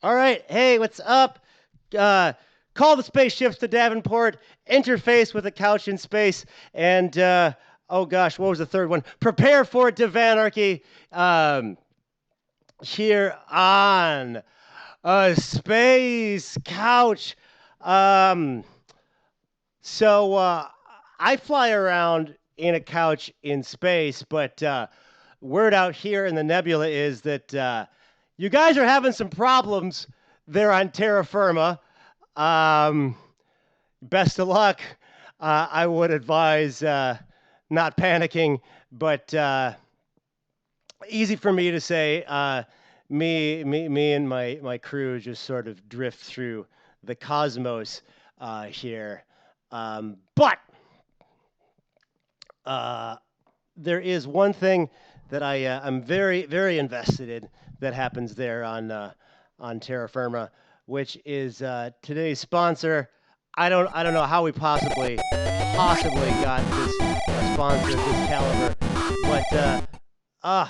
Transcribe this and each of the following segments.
All right. Hey, what's up? Call the spaceships to Davenport, interface with a couch in space, and, oh gosh, what was the third one? Prepare for Divanarchy here on a space couch. Um, so I fly around in a couch in space, but word out here in the nebula is that you guys are having some problems there on terra firma. Um, Best of luck. I would advise not panicking, but easy for me to say. Me, and my crew just sort of drift through the cosmos here. But uh, there is one thing that I'm very invested in that happens there on terra firma, which is today's sponsor. I don't know how we possibly got this sponsor of this caliber, but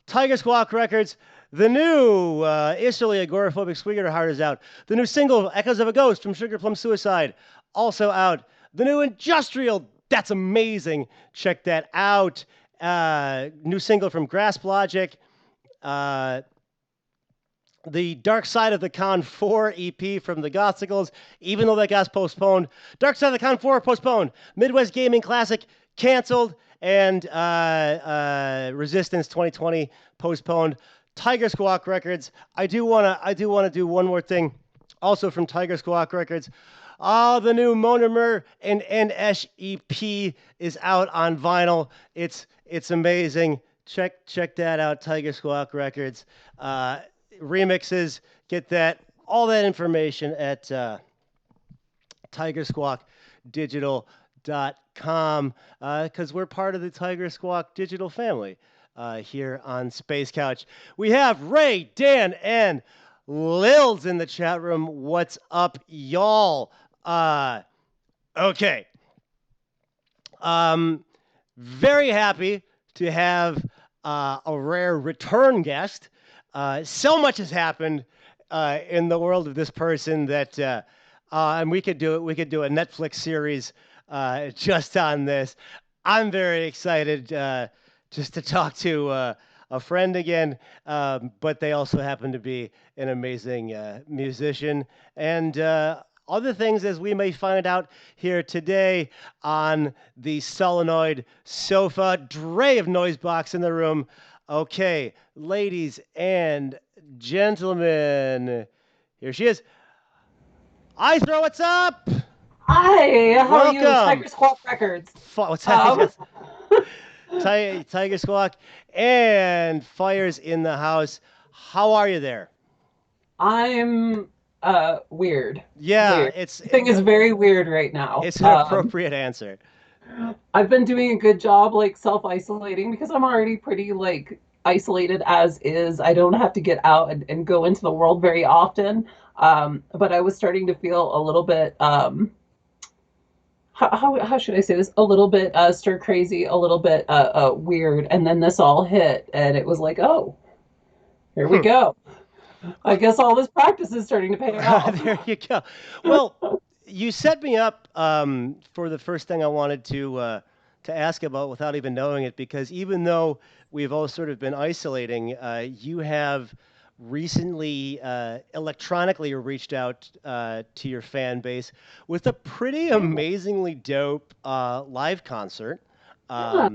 Tiger Squawk Records. The new Israeli agoraphobic sweeter heart is out. The new single Echoes of a Ghost from Sugarplum Suicide also out. The new Industrial, that's amazing. Check that out. New single from Grasp Logic. The Dark Side of the Con 4 EP from the GÖTHSICLES, even though that got postponed. Dark Side of the Con 4 postponed. Midwest Gaming Classic canceled, and Resistance 2020 postponed. Tiger Squawk Records. I do wanna do one more thing, also from Tiger Squawk Records. The new Monomer and NS EP is out on vinyl. It's amazing. Check that out. Tiger Squawk Records. Remixes, get that, all that information at tigersquawkdigital.com because we're part of the Tiger Squawk Digital family here on Space Couch. We have Ray, Dan, and Lils in the chat room. What's up, y'all? Okay. Very happy to have a rare return guest. So much has happened in the world of this person that, and we could do it. We could do a Netflix series just on this. I'm very excited just to talk to a friend again, but they also happen to be an amazing musician and other things as we may find out here today on the solenoid sofa. Dre of Noisebox in the room. Okay, ladies and gentlemen, here she is. Æðra, what's up? Hi, how are you? Welcome. Tiger Squawk Records. What's Um, happening? Tiger Squawk and Fire's in the house. How are you there? I'm weird. Yeah, Weird. Thing is very weird right now. it's an appropriate answer. I've been doing a good job like self-isolating because I'm already pretty like isolated as is. I don't have to get out and go into the world very often. But I was starting to feel a little bit how should I say this? A little bit stir crazy, a little bit weird, and then this all hit, and it was like, oh, here we go. I guess all this practice is starting to pay off. There you go. Well, you set me up for the first thing I wanted to ask about without even knowing it, because even though we've all sort of been isolating, you have recently electronically reached out to your fan base with a pretty amazingly dope live concert. Yeah.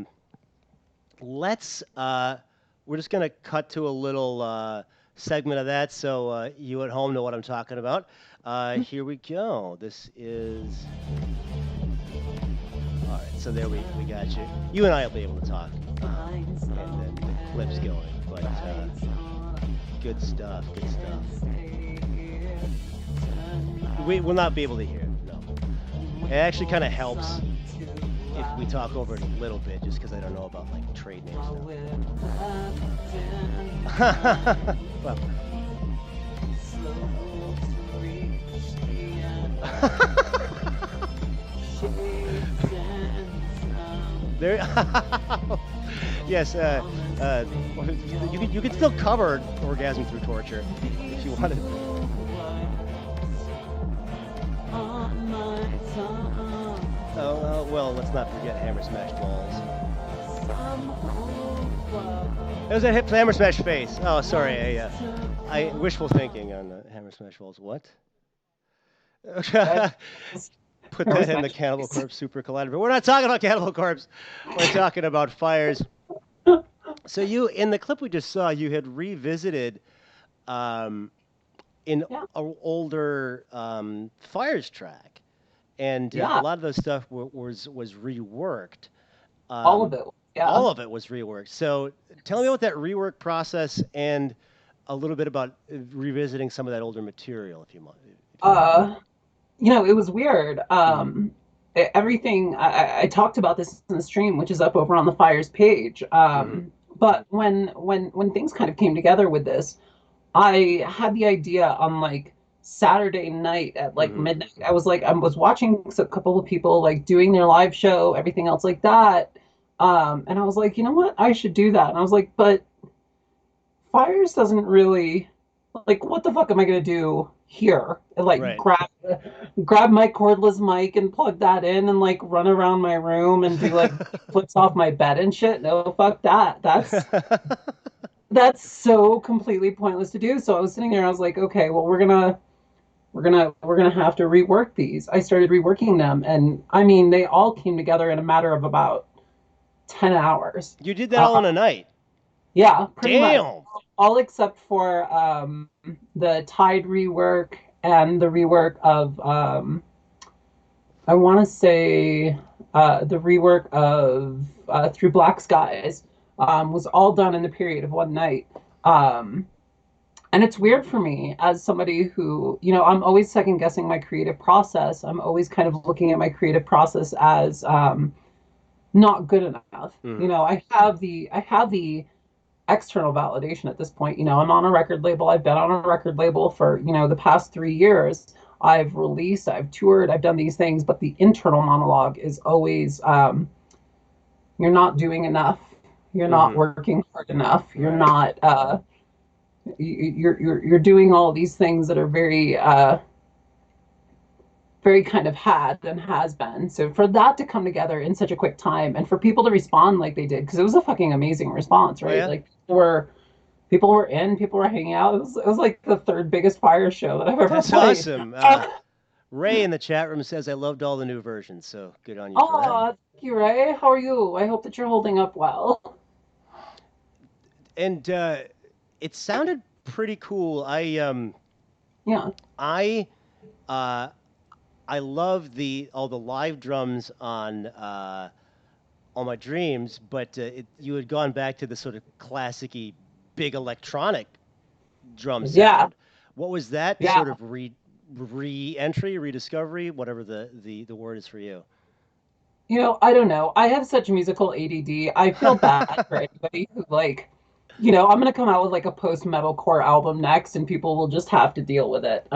Let's we're just gonna cut to a little segment of that so you at home know what I'm talking about. Here we go. This is all right. So there we got you. You and I will be able to talk, and then the clip's going. But good stuff. Good stuff. We will not be able to hear it. No. It actually kind of helps if we talk over it a little bit, just because I don't know about like trade name stuff. Well. There. Yes. You can still cover orgasm through torture if you wanted. well, let's not forget Hammer Smash Balls. Some club. It was a hip Hammer Smash Face. Oh, sorry. I wishful thinking on the Hammer Smash Balls. What? That Put Hammer that in the Smash Cannibal Face. Corpse Super Collider. But we're not talking about Cannibal Corpse. We're talking about fires. So you, in the clip we just saw, you had revisited um, in Yeah. an older fires track, and a Yeah. lot of those stuff was reworked. All of Um, it. Yeah. all of it was reworked. So tell me about that rework process and a little bit about revisiting some of that older material, if you mind. If you don't mind. Uh, it was weird. Mm-hmm. Everything I talked about this in the stream, which is up over on the Fires page. Mm-hmm. But when things kind of came together with this, I had the idea on like Saturday night at like Mm-hmm. midnight. I was watching a couple of people like doing their live show, everything else like that. And I was like, you know what? I should do that. And I was like, but Fires doesn't really like what the fuck am I gonna do here? Like Right. grab my cordless mic and plug that in and like run around my room and do like flips off my bed and shit. No, fuck that. That's so completely pointless to do. So I was sitting there, I was like, okay, well we're gonna have to rework these. I started reworking them, and I mean they all came together in a matter of about 10 hours. You did that all Uh, in a night. yeah, pretty much. Damn. All except for the Tide rework and the rework of I want to say the rework of Through Black Skies was all done in the period of one night. Um, and it's weird for me as somebody who, I'm always second guessing my creative process. I'm always kind of looking at my creative process as not good enough. Mm-hmm. I have the external validation at this point. I'm on a record label. I've been on a record label for, the past 3 years. I've released, I've toured, I've done these things, but the internal monologue is always, you're not doing enough. You're not Mm-hmm. working hard enough. You're Right. not, you're doing all these things that are very, very kind of had and has been. So for that to come together in such a quick time and for people to respond like they did, because it was a fucking amazing response, Oh right? yeah. Like people were hanging out. It was like the third biggest fire show that I've ever That's played. awesome. Ray in the chat room says I loved all the new versions, so good on you for that. Oh, thank you, Ray. How are you? I hope that you're holding up well. And it sounded pretty cool. Yeah. I uh, I love the all the live drums on All My Dreams, but you had gone back to the sort of classicy, big electronic drum Yeah. sound. What was that Yeah. sort of re-entry, rediscovery, whatever the word is for you? I don't know. I have such musical ADD. I feel bad for anybody who like, I'm gonna come out with like a post metalcore album next, and people will just have to deal with it.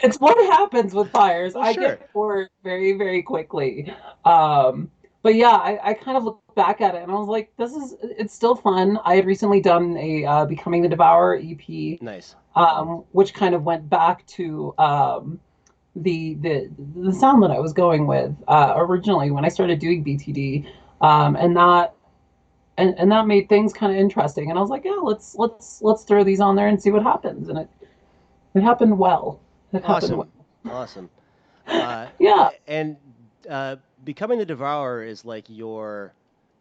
It's what happens with fires. Well, I sure. get bored very, very quickly. Um, but yeah, I kind of look back at it and I was like, it's still fun. I had recently done a Becoming the Devourer EP, Nice. which kind of went back to the sound that I was going with originally when I started doing BTD, and that made things kind of interesting. And I was like, yeah, let's throw these on there and see what happens. And it happened well. It happened well. Awesome. Awesome. Uh, Yeah. and Becoming the Devourer is like your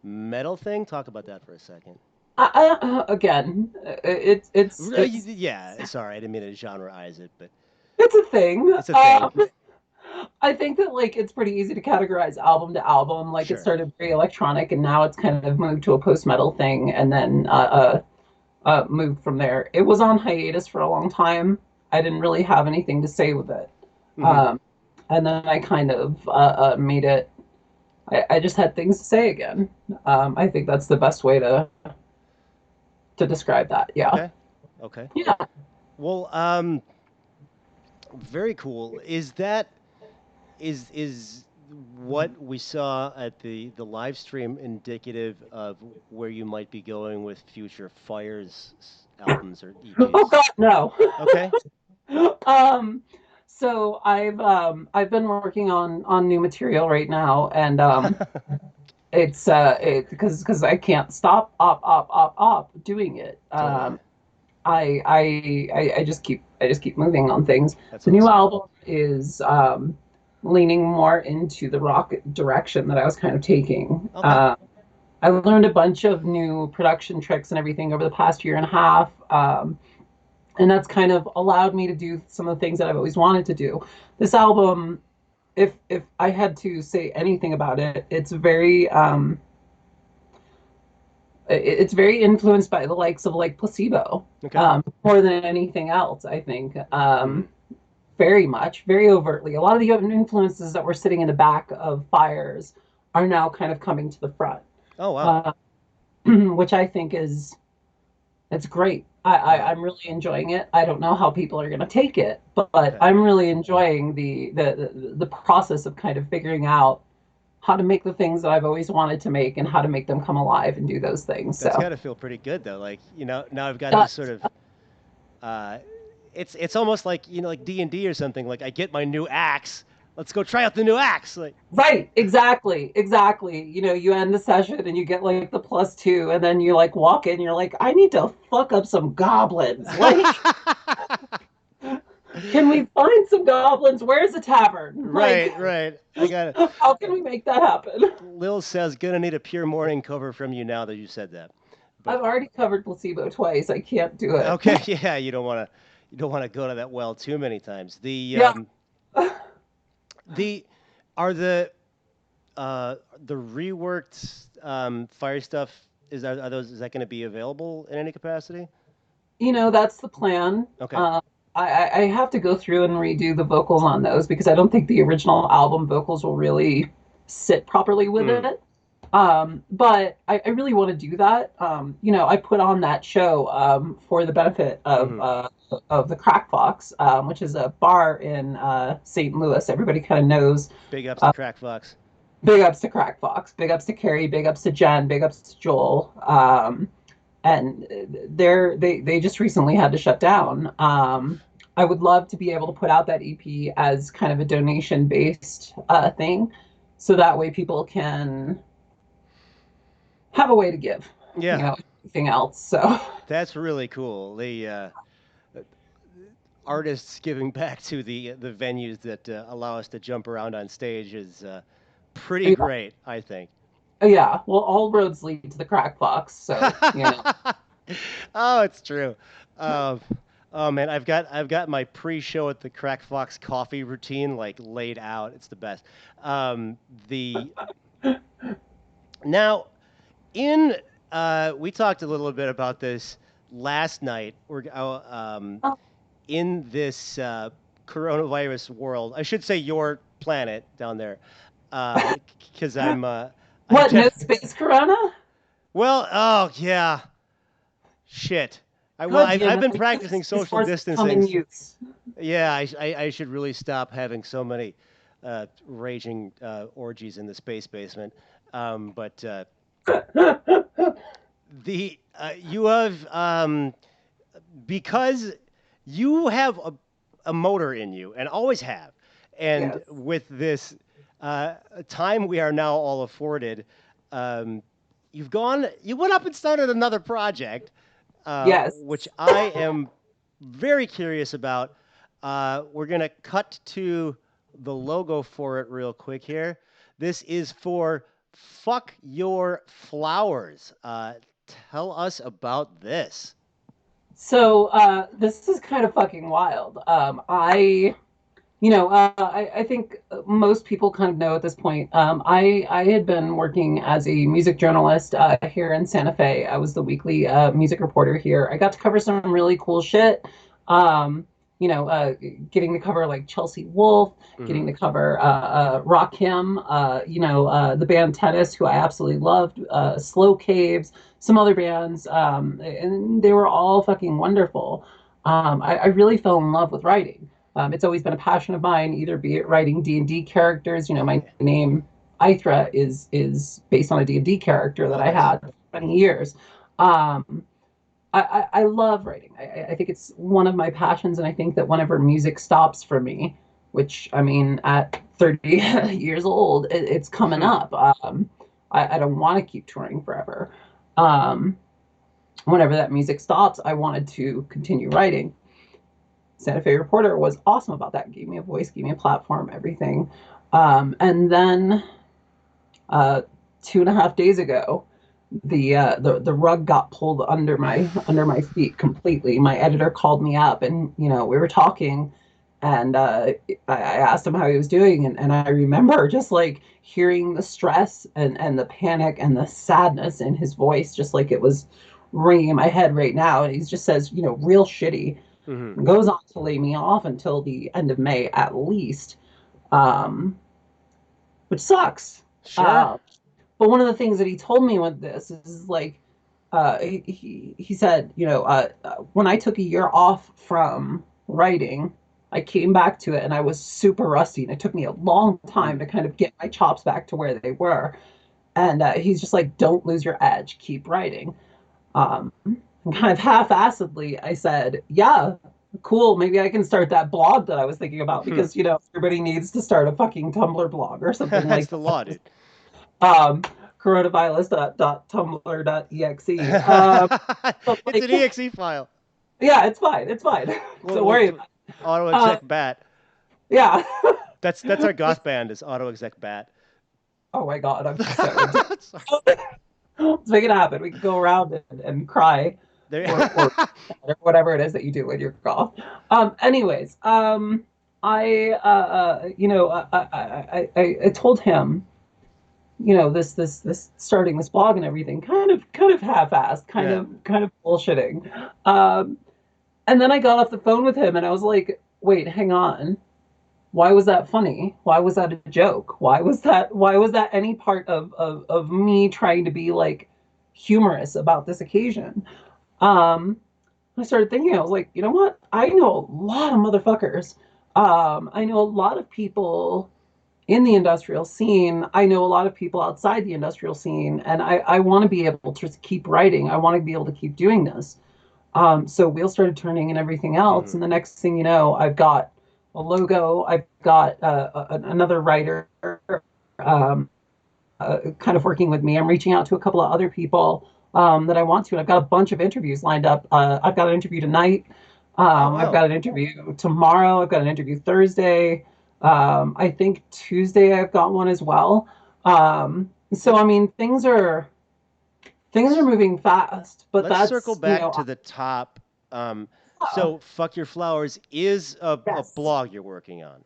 metal thing. Talk about that for a second. Again, it's Yeah, sorry, I didn't mean to genreize it, but it's a thing. it's a thing. I think that like it's pretty easy to categorize album to album. Like it Sure. started very electronic, and now it's kind of moved to a post metal thing, and then moved from there. It was on hiatus for a long time. I didn't really have anything to say with it, Hmm. um, and then I kind of made it. I just had things to say again. I think that's the best way to describe that. Yeah, Okay. Okay. yeah, Well, very cool. Is what we saw at the live stream indicative of where you might be going with future Fires albums or Oh EPs? God, no. Okay. um, So I've been working on new material right now, and it's because I can't stop op doing it. Totally. I just keep moving on things. That's The new awesome. album is leaning more into the rock direction that I was kind of taking. Okay. I learned a bunch of new production tricks and everything over the past year and a half. And that's kind of allowed me to do some of the things that I've always wanted to do. This album, if I had to say anything about it, it's very influenced by the likes of like Placebo, Okay. more than anything else, I think. Hmm. Very much, very overtly. A lot of the influences that were sitting in the back of Fires are now kind of coming to the front, Oh wow. uh, which I think is it's great. Yeah. I'm really enjoying it. I don't know how people are going to take it, but Okay. I'm really enjoying the process of kind of figuring out how to make the things that I've always wanted to make and how to make them come alive and do those things. That's So got to feel pretty good though. Like, now I've got this that sort of uh it's almost like, like D&D or something. Like I get my new axe. Let's go try out the new axe. Like right, exactly. You end the session and you get like the +2, and then you like walk in, you're like, I need to fuck up some goblins. Like, can we find some goblins? Where's the tavern? Like, Right, right. I got it. how can we make that happen? Lil says gonna need a pure morning cover from you now that you said that. I've But already covered Placebo twice. I can't do it. okay, yeah, you don't want to go to that well too many times. Yeah. The are the reworked fire stuff, is that going to be available in any capacity? That's the plan. Okay. I have to go through and redo the vocals on those because I don't think the original album vocals will really sit properly with Mm. it. But I really want to do that. I put on that show for the benefit Hmm. of the Crack Fox, which is a bar in St. Louis. Everybody kind of knows. Big ups to Uh, Crack Fox. Big ups to Crack Fox. Big ups to Carrie. Big ups to Jen. Big ups to Joel. And they just recently had to shut down. I would love to be able to put out that EP as kind of a donation based thing, so that way people can have a way to give, Yeah, anything else. So that's really cool. The artists giving back to the venues that allow us to jump around on stage is pretty yeah, great, I think. yeah. Well, all roads lead to the Crack Fox. So Oh, it's true. Um, oh man, I've got my pre-show at the Crack Fox coffee routine like laid out. It's the best. The Now in we talked a little bit about this last night. oh, In this coronavirus world. I should say your planet down there, because I'm what? No space Corona? well. Oh yeah, shit. God I've damn I've it! been I knew practicing Space social Force would come distancing. in use. Yeah, I should really stop having so many raging orgies in the space basement. But the you have because you have a motor in you and always have, and Yes. with this time we are now all afforded, um, you went up and started another project, Yes. which I am very curious about. We're gonna cut to the logo for it real quick here. This is for Fuck Your Flowers. Tell us about this. So this is kind of fucking wild. I think most people kind of know at this point. I had been working as a music journalist here in Santa Fe. I was the weekly music reporter here. I got to cover some really cool shit. Um, you know, uh, Getting to cover like Chelsea Wolfe, Hmm. getting to cover Rakim, the band Tennis, who I absolutely loved, Slow Caves, some other bands, and they were all fucking wonderful. I really fell in love with writing. It's always been a passion of mine, either be it writing D&D characters. My name Æðra is based on a D&D character that Oh, I nice. had for 20 years. Um, I love writing. I think it's one of my passions, and I think that whenever music stops for me, which I mean, at 30 years old, it's coming up. I don't want to keep touring forever. Um, Whenever that music stops, I wanted to continue writing. Santa Fe Reporter was awesome about that. Gave me a voice, gave me a platform, everything. And then 2.5 days ago, the rug got pulled under my feet completely. My editor called me up, and we were talking, and I asked him how he was doing, and I remember just like hearing the stress and the panic and the sadness in his voice, just like it was ringing in my head right now. And he just says, real shitty. Hmm. Goes on to lay me off until the end of May at least, um, which sucks. Sure. But one of the things that he told me with this is like, he said, when I took a year off from writing, I came back to it and I was super rusty, and it took me a long time Mm. to kind of get my chops back to where they were. And he's just like, don't lose your edge, keep writing. And kind of half-assedly, I said, yeah, cool, maybe I can start that blog that I was thinking about, because everybody needs to start a fucking Tumblr blog or something That's like the that. law, dude. um coronavirus.tumblr.exe. But It's like, an exe file. yeah, it's fine. We'll, Don't we'll worry about it. auto uh exec bat. yeah. That's our goth band is auto exec bat. Oh my god, I'm so into Sorry. it. Let's make it happen. We can go around and cry, There. or whatever it is that you do when you're golf. Anyways, I told him, this starting this blog and everything, kind of half-assed, kind Yeah. of kind of bullshitting. Um, and then I got off the phone with him and I was like, wait, hang on. Why was that funny? Why was that a joke? Why was that any part of me trying to be like humorous about this occasion? Um, I started thinking, I was like, you know what? I know a lot of motherfuckers. I know a lot of people in the industrial scene. I know a lot of people outside the industrial scene, and I want to be able to keep writing. I want to be able to keep doing this. So wheels started turning and everything else. Hmm. And the next thing you know, I've got a logo. I've got another writer kind of working with me. I'm reaching out to a couple of other people that I want to. And I've got a bunch of interviews lined up. I've got an interview tonight. Oh I've wow. got an interview tomorrow. I've got an interview Thursday. I think Tuesday I've got one as well. So Let's I mean, things are moving fast, but let's circle that's back to the top. Um, so fuck your flowers is a yes, blog you're working on.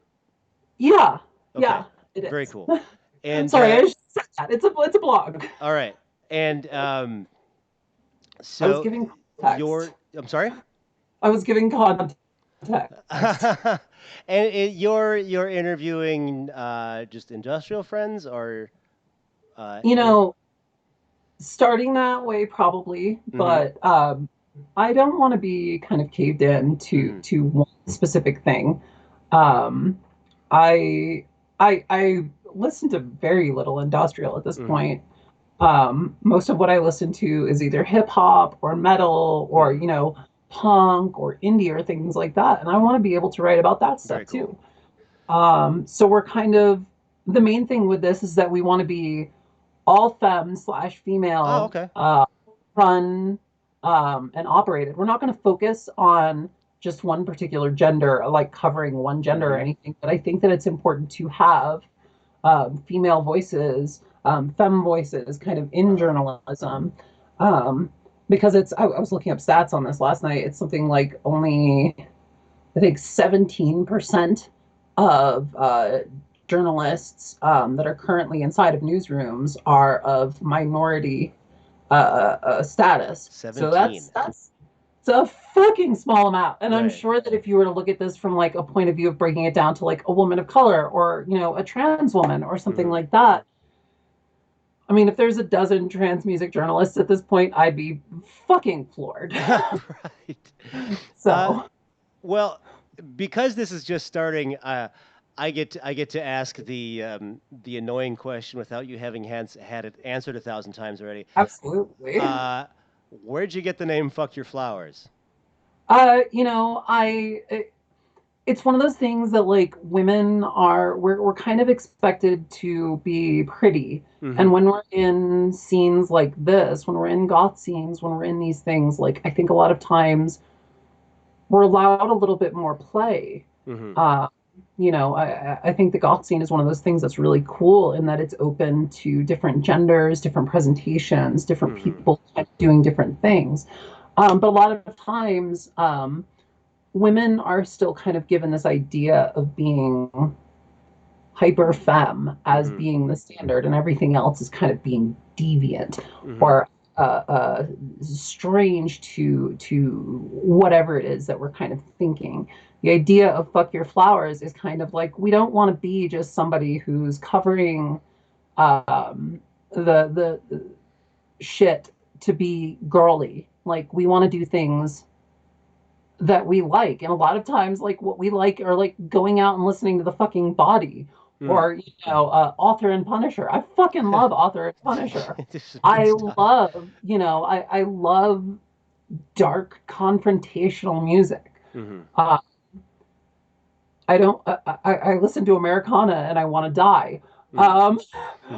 yeah, Okay. yeah, it Very is. cool. And Sorry, I just said that. It's a blog. all right. And I was so giving context. you're I'm sorry? I was giving context. And you're interviewing just industrial friends or You in know, starting that way probably, mm-hmm, but I don't want to be kind of caved in mm-hmm, to one specific thing. Um, I I listen to very little industrial at this mm-hmm, point. Most of what I listen to is either hip hop or metal or mm-hmm. punk or indie or things like that, and I want to be able to write about that Very stuff cool. too. So we're kind of, the main thing with this is that we want to be all femme slash Oh, female, okay. run, and operated. We're not going to focus on just one particular gender, like covering one gender or Mm-hmm. anything. But I think that it's important to have female voices, femme voices, kind of in journalism, um, because I was looking up stats on this last night. It's something like only, I think, 17% of journalists that are currently inside of newsrooms are of minority status. So 17. that's it's a fucking small amount. And I'm Right. sure that if you were to look at this from like a point of view of breaking it down to like a woman of color or a trans woman or something Mm-hmm. like that, I mean, if there's a dozen trans music journalists at this point, I'd be fucking floored. Right. Uh, So well, because this is just starting, I get to ask the annoying question without you having had it answered 1,000 times already. absolutely. Uh, where'd you get the name "Fuck Your Flowers"? You know, I it's one of those things that like women are we're kind of expected to be pretty. Mm-hmm. And when we're in scenes like this, when we're in goth scenes, when we're in these things, like I think a lot of times we're allowed a little bit more play. Mm-hmm. Uh, I think the goth scene is one of those things that's really cool in that it's open to different genders, different presentations, different Mm-hmm. people doing different things. But a lot of times, women are still kind of given this idea of being hyper femme as Mm-hmm. being the standard, and everything else is kind of being deviant Mm-hmm. or strange to whatever it is that we're kind of thinking. The idea of fuck your flowers is kind of like we don't want to be just somebody who's covering the shit to be girly. Like we want to do things that we like. And a lot of times, like what we like are like going out and listening to the fucking Body Mm. or, Author and Punisher. I fucking love Author and Punisher. This is good I stuff. love, I love dark confrontational music. Mm-hmm. Uh, I don't, I listen to Americana and I want to die. Mm. Um,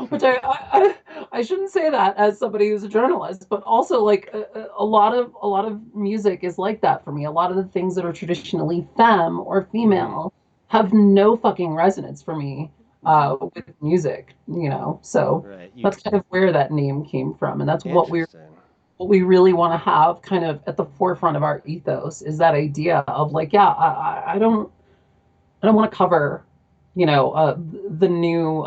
which I shouldn't say that as somebody who's a journalist, but also like a lot of music is like that for me. A lot of the things that are traditionally femme or Mm-hmm. female have no fucking resonance for me with music, So Right. You that's kind of where that name came from, and that's interesting. what we really want to have kind of at the forefront of our ethos is that idea of like, yeah, I don't want to cover, the new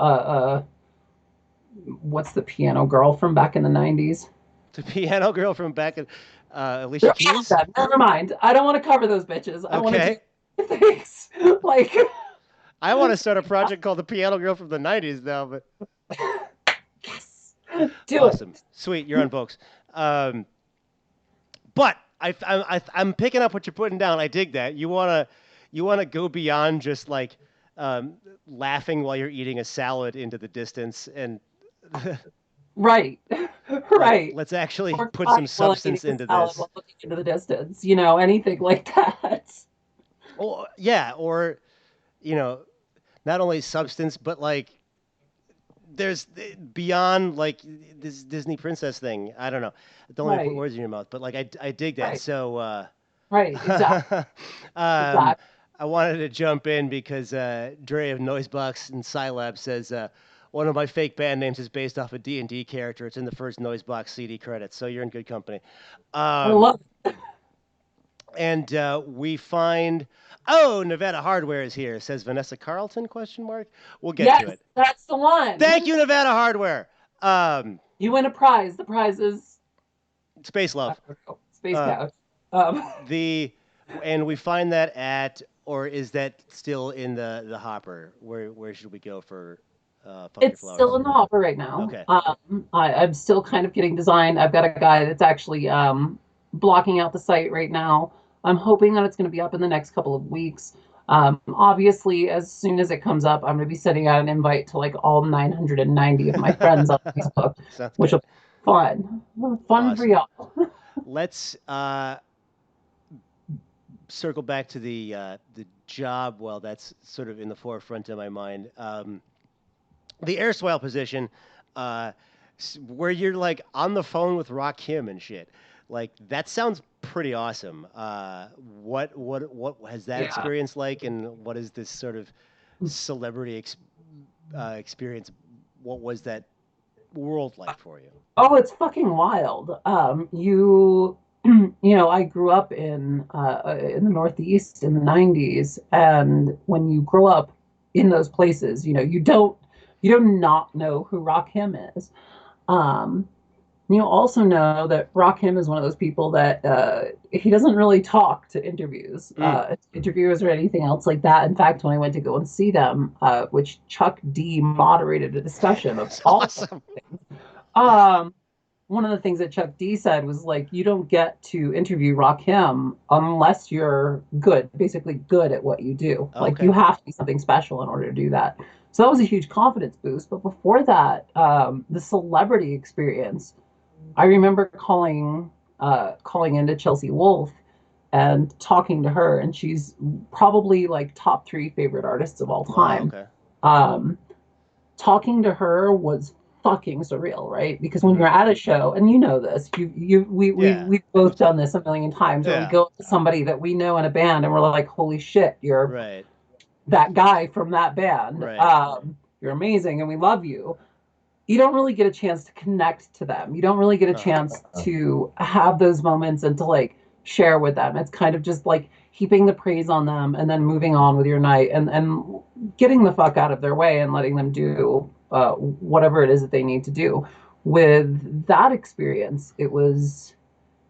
what's the piano girl from back in the 90s? The piano girl from back in Alicia Keys. Never mind. I don't want to cover those bitches. I want to Okay. do things like I want to start a project called the Piano Girl from the '90s now, but yes, do awesome, it. sweet, you're on, folks. Um, but I'm picking up what you're putting down. I dig that. You wanna go beyond just like um, laughing while you're eating a salad into the distance, and Right, like right. let's actually Or put crying some while I'm eating substance a into salad this. while looking into the distance. Anything like that. Or yeah, or you know, not only substance, but like there's beyond like this Disney princess thing. I don't know. Don't let me put Right, words in your mouth, but like I dig that. right, So right. Exactly, um, exactly. I wanted to jump in because Dre of Noisebox and Scilab says one of my fake band names is based off a D&D character. It's in the first Noisebox CD credits, so you're in good company. I Um, love. and we find, oh, Nevada Hardware is here, says Vanessa Carlton, question mark. We'll get Yes, to it. that's the Thank one. you, Nevada Hardware. You win a prize. The prize is Space I Love. don't know, Space Uh, Couch. the and we find that at, or is that still in the hopper? Where should we go for Fuck Your It's still Flowers? in the hopper right now. Okay. I'm still kind of getting design. I've got a guy that's actually blocking out the site right now. I'm hoping that it's going to be up in the next couple of weeks. Obviously, as soon as it comes up, I'm going to be sending out an invite to like all 990 of my friends on Facebook, Sounds which will good. be fun. Fun for Awesome. y'all. Let's circle back to the job. Well, that's sort of in the forefront of my mind. The erstwhile position, uh, where you're like on the phone with Rakim and shit. Like that sounds pretty awesome. What has that Yeah. experience like, and what is this sort of celebrity experience? What was that world like for you? Oh, it's fucking wild. I grew up in the Northeast in the 90s, and when you grow up in those places, you do not know who Rakim is. Um, you also know that Rakim is one of those people that he doesn't really talk to Mm. interviewers or anything else like that. In fact, when I went to go and see them, which Chuck D moderated a discussion of That's all of awesome. um, one of the things that Chuck D said was like, you don't get to interview Rakim unless you're good, basically good at what you do. Oh, Like you okay. have to be something special in order to do that. So that was a huge confidence boost. But before that, the celebrity experience, I remember calling into Chelsea Wolfe and talking to her, and she's probably like top three favorite artists of all Wow. time. Okay. Um, Talking to her was fucking surreal, right? Because when Mm-hmm. you're at a show, and you know this, Yeah. we've both done this a million times, where we Yeah. go to somebody that we know in a band, and we're like, "Holy shit, you're Right. that guy from that band. Right. You're amazing, and we love you." You don't really get a chance to connect to them. You don't really get a Uh-huh. chance to have those moments and to like share with them. It's kind of just like heaping the praise on them and then moving on with your night, and getting the fuck out of their way and letting them do whatever it is that they need to do. With that experience, it was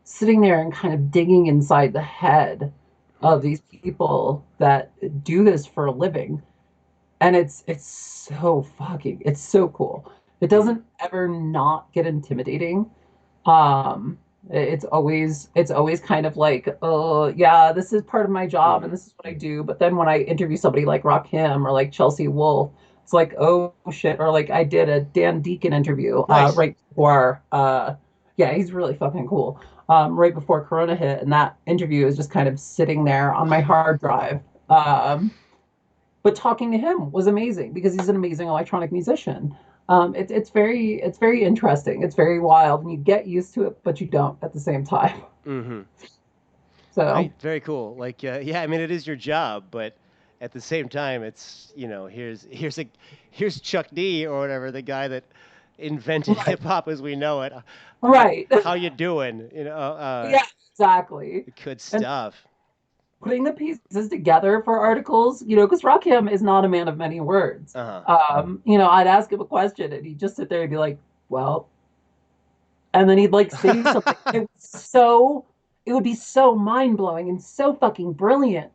sitting there and kind of digging inside the head of these people that do this for a living, and it's so fucking, it's so cool. It Mm-hmm. doesn't ever not get intimidating. um it's always kind of like, oh yeah, this is part of my job Mm-hmm. and this is what I do. But then when I interview somebody like Rakim or like Chelsea Wolfe, it's like, oh shit. Or like I did a Dan Deacon interview Nice. right before, yeah, he's really fucking cool. Right before Corona hit, and that interview is just kind of sitting there on my hard drive. But talking to him was amazing because he's an amazing electronic musician. It's very interesting. It's very wild, and you get used to it, but you don't at the same time. Mm-hmm. So Right. Very cool. Like, yeah. I mean, it is your job, but at the same time, it's here's Chuck D or whatever, the guy that invented right, hip hop as we know it. right, How you doing? yeah, exactly. Good And stuff. putting the pieces together for articles, because Rakim is not a man of many words. Uh huh. I'd ask him a question, and he'd just sit there and be like, "Well," and then he'd like say something. It would be so mind blowing and so fucking brilliant.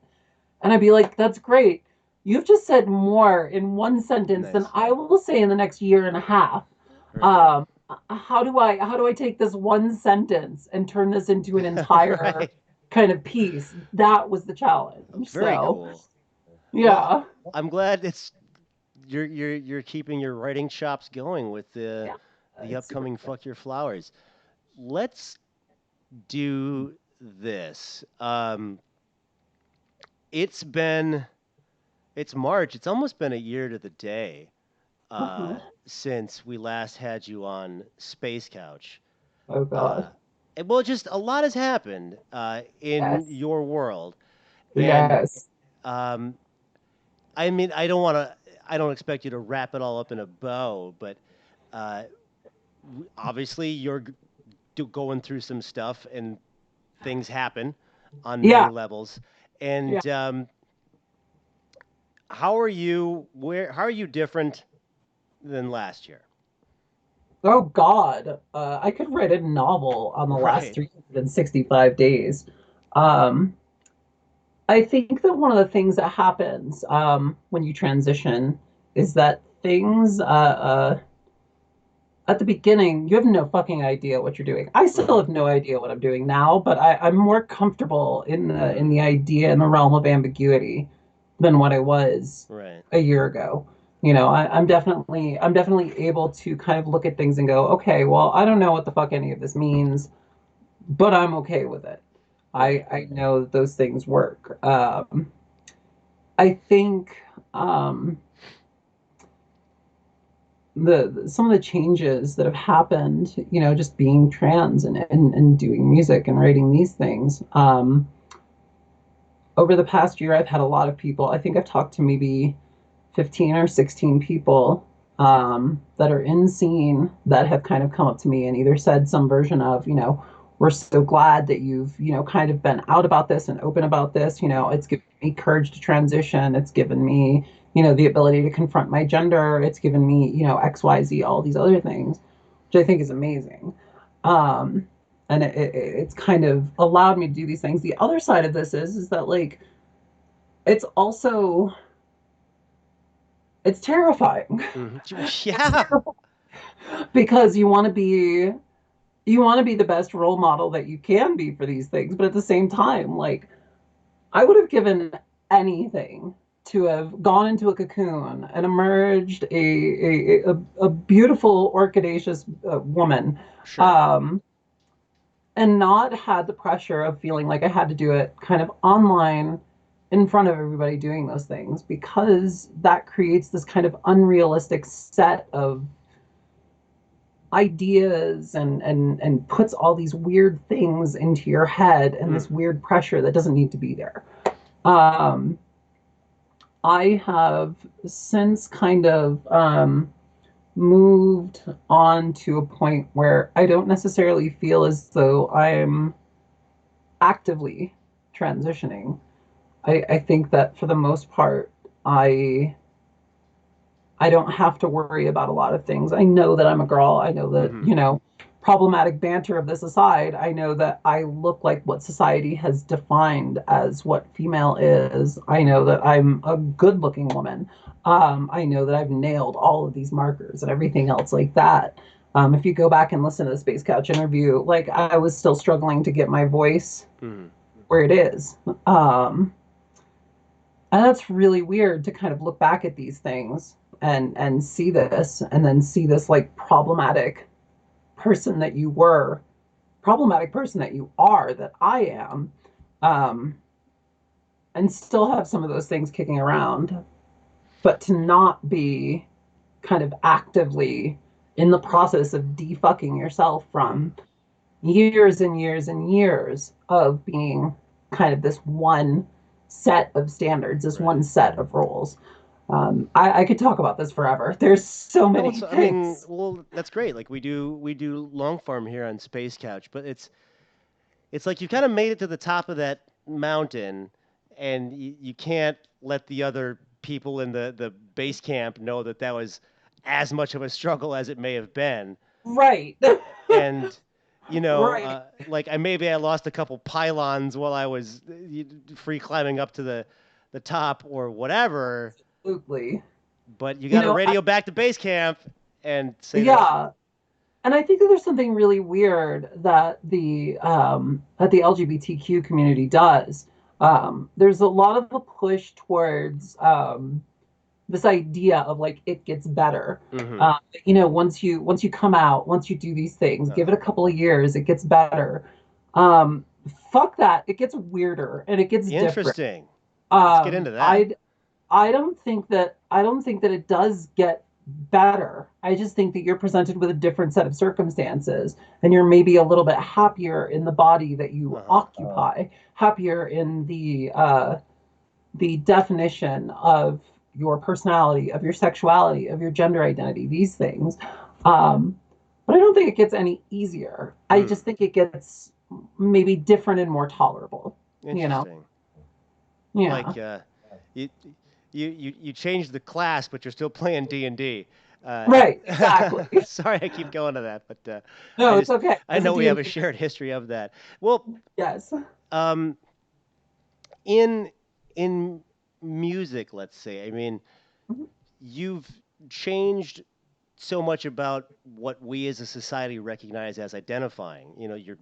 And I'd be like, "That's great. You've just said more in one sentence than Nice. I will say in the next year and a half. Very cool. Um, how do I take this one sentence and turn this into an entire Right. kind of piece?" That was the challenge. Very So cool. Well, yeah, I'm glad you're keeping your writing chops going with yeah, the it's super upcoming fun. Fuck Your Flowers. Let's do this. It's been it's March. It's almost been a year to the day Uh-huh. since we last had you on Space Couch. Oh Uh, God. well, just a lot has happened in Yes. your world, and Yes. um, I mean, I don't want to. I don't expect you to wrap it all up in a bow, but uh, obviously going through some stuff, and things happen on many Yeah. levels. Yeah. And how are you? How are you different than last year? Oh God. I could write a novel on the last Right. 365 days. Um, I think that one of the things that happens when you transition is that things at the beginning, you have no fucking idea what you're doing. I still Mm-hmm. have no idea what I'm doing now, but I'm more comfortable in the Mm-hmm. idea, in the realm of ambiguity, than what I was Right. a year ago. I'm definitely able to kind of look at things and go, okay, well, I don't know what the fuck any of this means, but I'm okay with it. I Right. I know that those things work. I think um, the some of the changes that have happened, just being trans and doing music and writing these things. Over the past year, I've had a lot of people. I think I've talked to maybe 15 or 16 people that are in scene that have kind of come up to me and either said some version of, we're so glad that you've, kind of been out about this and open about this. Mm-hmm. It's given me courage to transition. It's given me, the ability to confront my gender. It's given me, XYZ, all these other things, which I think is amazing. And it's kind of allowed me to do these things. The other side of this is that like, it's also, it's terrifying. Mm-hmm. It's Yeah. terrifying because you want to be the best role model that you can be for these things, but at the same time, like, I would have given anything to have gone into a cocoon and emerged a beautiful orchidaceous woman, Sure. um, and not had the pressure of feeling like I had to do it kind of online in front of everybody doing those things, because that creates this kind of unrealistic set of ideas and puts all these weird things into your head and this weird pressure that doesn't need to be there. Um, I have since kind of moved on to a point where I don't necessarily feel as though I'm actively transitioning. I think that for the most part, I I don't have to worry about a lot of things. I know that I'm a girl. I know that, Mm-hmm. problematic banter of this aside, I know that I look like what society has defined as what female is. I know that I'm a good looking woman. I know that I've nailed all of these markers and everything else like that. If you go back and listen to the Space Couch interview, like I was still struggling to get my voice Mm-hmm. where it is. And that's really weird to kind of look back at these things and see this, and then see this like person that you were problematic person that you are, that I am, um, and still have some of those things kicking around, but to not be kind of actively in the process of defucking yourself Mm-hmm. from years and years and years of being kind of this one set of standards, this Right. one set of rules. I could talk about this forever. There's so No, many it's, I mean, things. well, that's great. Like we do long form here on Space Couch, but it's like you kind of made it to the top of that mountain, and you can't let the other people in the base camp know that that was as much of a struggle as it may have been. Right. And Right. like I lost a couple pylons while I was free climbing up to the top or whatever, Absolutely. but you You got to know, radio back to base camp and say that. yeah. And I think that there's something really weird that the LGBTQ community does. There's a lot of a push towards this idea of like it gets better. Mm-hmm. Once you come out, once you do these things, give it Uh-huh. a couple of years, it gets better. Um, Fuck that. It gets weirder and it gets different. Interesting. Let's get Um, into that. I I don't think that it does get better. I just think that you're presented with a different set of circumstances, and you're maybe a little bit happier in the body that you Uh-huh. occupy, happier in the definition of your personality, of your sexuality, of your gender identity, these things. Um, but I don't think it gets any easier. I Hmm. just think it gets maybe different and more tolerable. You know? Interesting. Yeah. Like you you changed the class, but you're still playing D&D. Right. Exactly. Sorry, I keep going to that, but No, it's okay. I As a know we have a D&D, shared history of that. Well, yes. um, in in music, let's say, I mean, Mhm. you've changed so much about what we as a society recognize as identifying. You know, your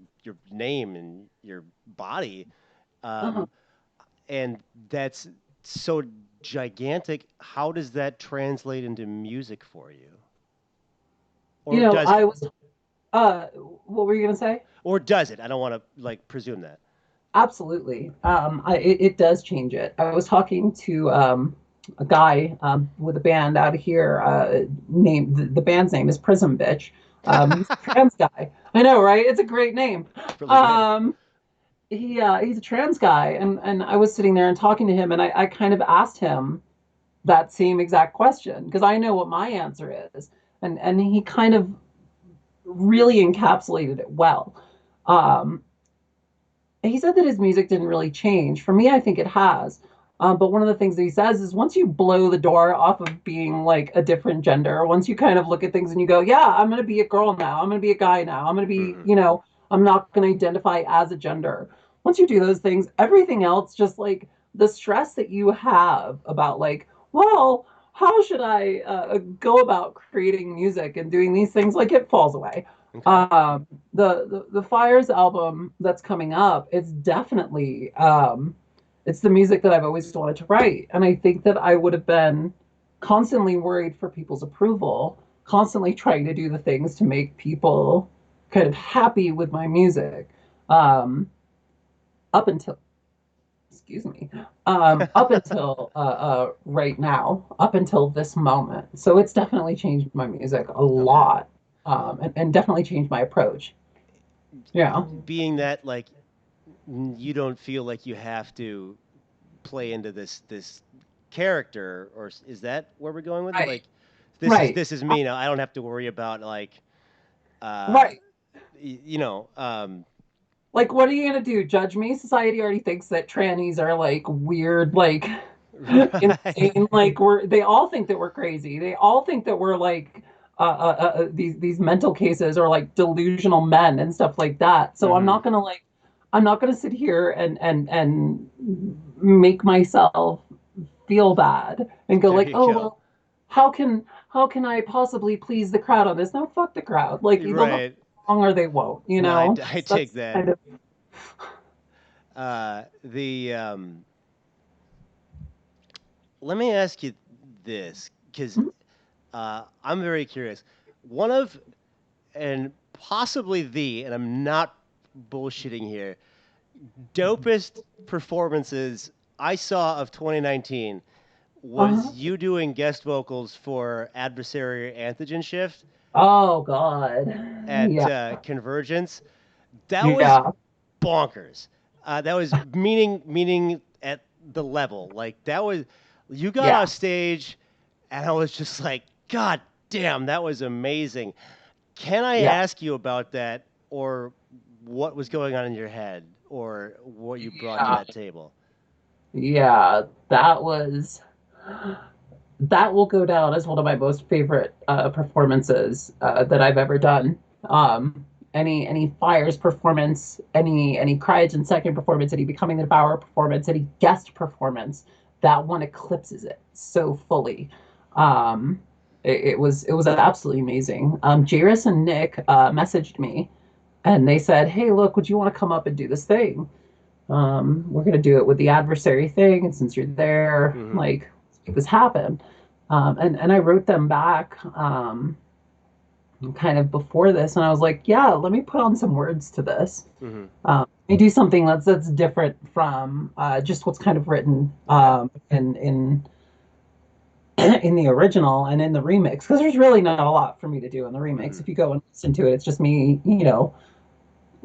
name and your body. Uh-huh. Um, and that's so gigantic. How does that translate into music for you? Or does it? I was what were you gonna say? Or does it? I don't want to like presume that. Absolutely. It does change it. I was talking to a guy with a band out of here. The band's name is Prism Bitch. He's a trans guy. I know, right? It's a great name. Really good. Um, he's a trans guy, and I was sitting there and talking to him, and I kind of asked him that same exact question because I know what my answer is, and he kind of really encapsulated it well. Um, he said that his music didn't really change. For me, I think it has. But one of the things that he says is once you blow the door off of being like a different gender, once you kind of look at things and you go, yeah, I'm going to be a girl now, I'm going to be a guy now, I'm going to be, Hmm. I'm not going to identify as a gender. Once you do those things, everything else, just like the stress that you have about, like, well, how should I go about creating music and doing these things, like it falls away. Okay. The Fires album that's coming up, it's the music that I've always wanted to write, and I think that I would have been constantly worried for people's approval, constantly trying to do the things to make people kind of happy with my music. um, up until excuse me, up until right now, up until this moment. So it's definitely changed my music a Okay. lot, and definitely changed my approach. Yeah. Being that like you don't feel like you have to play into this character, or is that where we're going with it? Right. Like, Right. this is me now. I don't have to worry about like, uh, Right. you know, Like, what are you gonna do? Judge me? Society already thinks that trannies are like weird, like right. insane. Like they all think that we're crazy. They all think that we're like these mental cases or like delusional men and stuff like that. So Hmm. I'm not gonna sit here and make myself feel bad and go There like, you oh go. well, how can I possibly please the crowd on this? No, fuck the crowd. Like they'll go Right. wrong or they won't. You No, know, I take that's that. kind of. The Let me ask you this, because I'm very curious. One of, and possibly the, and I'm not bullshitting here, dopest performances I saw of 2019 was Uh-huh. you doing guest vocals for Adversary Antigen Shift Oh God. at Yeah. Convergence. That was Yeah. bonkers. That was meaning at the level. Like that was, you got Yeah. off stage, and I was just like, God damn, that was amazing. Can I Yeah. ask you about that, or what was going on in your head, or what you brought to Yeah. that table? Yeah. That will go down as one of my most favorite performances that I've ever done. Any Fires performance, any Cryogen second performance, any Becoming the Devourer performance, any guest performance, that one eclipses it so fully. Um, it was absolutely amazing. Jairus and Nick messaged me and they said, "Hey, look, would you want to come up and do this thing? We're going to do it with the adversary thing, and since you're there, Hmm. like, let's make this happen." And I wrote them back kind of before this, and I was like, "Yeah, let me put on some words to this. Hmm. I do something that's different from just what's kind of written Okay. in in the original and in the remix, because there's really not a lot for me to do in the remix. Hmm. If you go and listen to it, it's just me,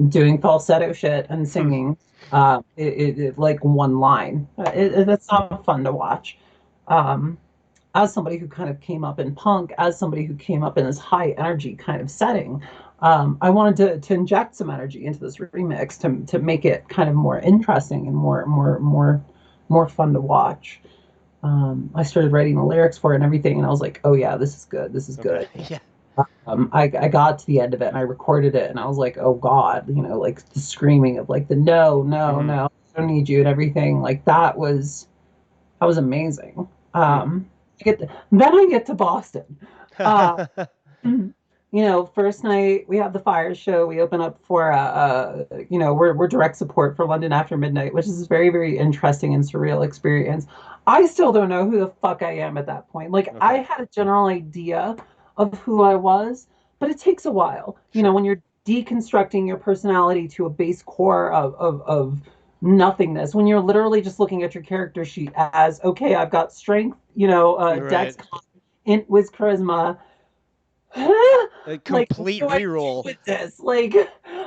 doing falsetto shit and singing like one line. Hmm. That's not fun to watch. Um, as somebody who kind of came up in punk, as somebody who came up in this high energy kind of setting, I wanted to inject some energy into this remix to make it kind of more interesting and more fun to watch. I started writing the lyrics for it and everything, and I was like, oh yeah, this is good. This is Okay. good. Yeah. I got to the end of it and I recorded it and I was like, oh God, like the screaming of like the no, no, Hmm. no, I don't need you and everything. Like that was amazing. Hmm. Then I get to Boston. Uh, first night we have the Fires show. We open up for we're direct support for London After Midnight, which is a very, very interesting and surreal experience. I still don't know who the fuck I am at that point. Like I Okay. had a general idea of who I was, but it takes a while. Sure. When you're deconstructing your personality to a base core of nothingness, when you're literally just looking at your character sheet as, okay, I've got strength, dex, Right. int, whiz, charisma. A Like, what complete do I do reroll. with this? Like,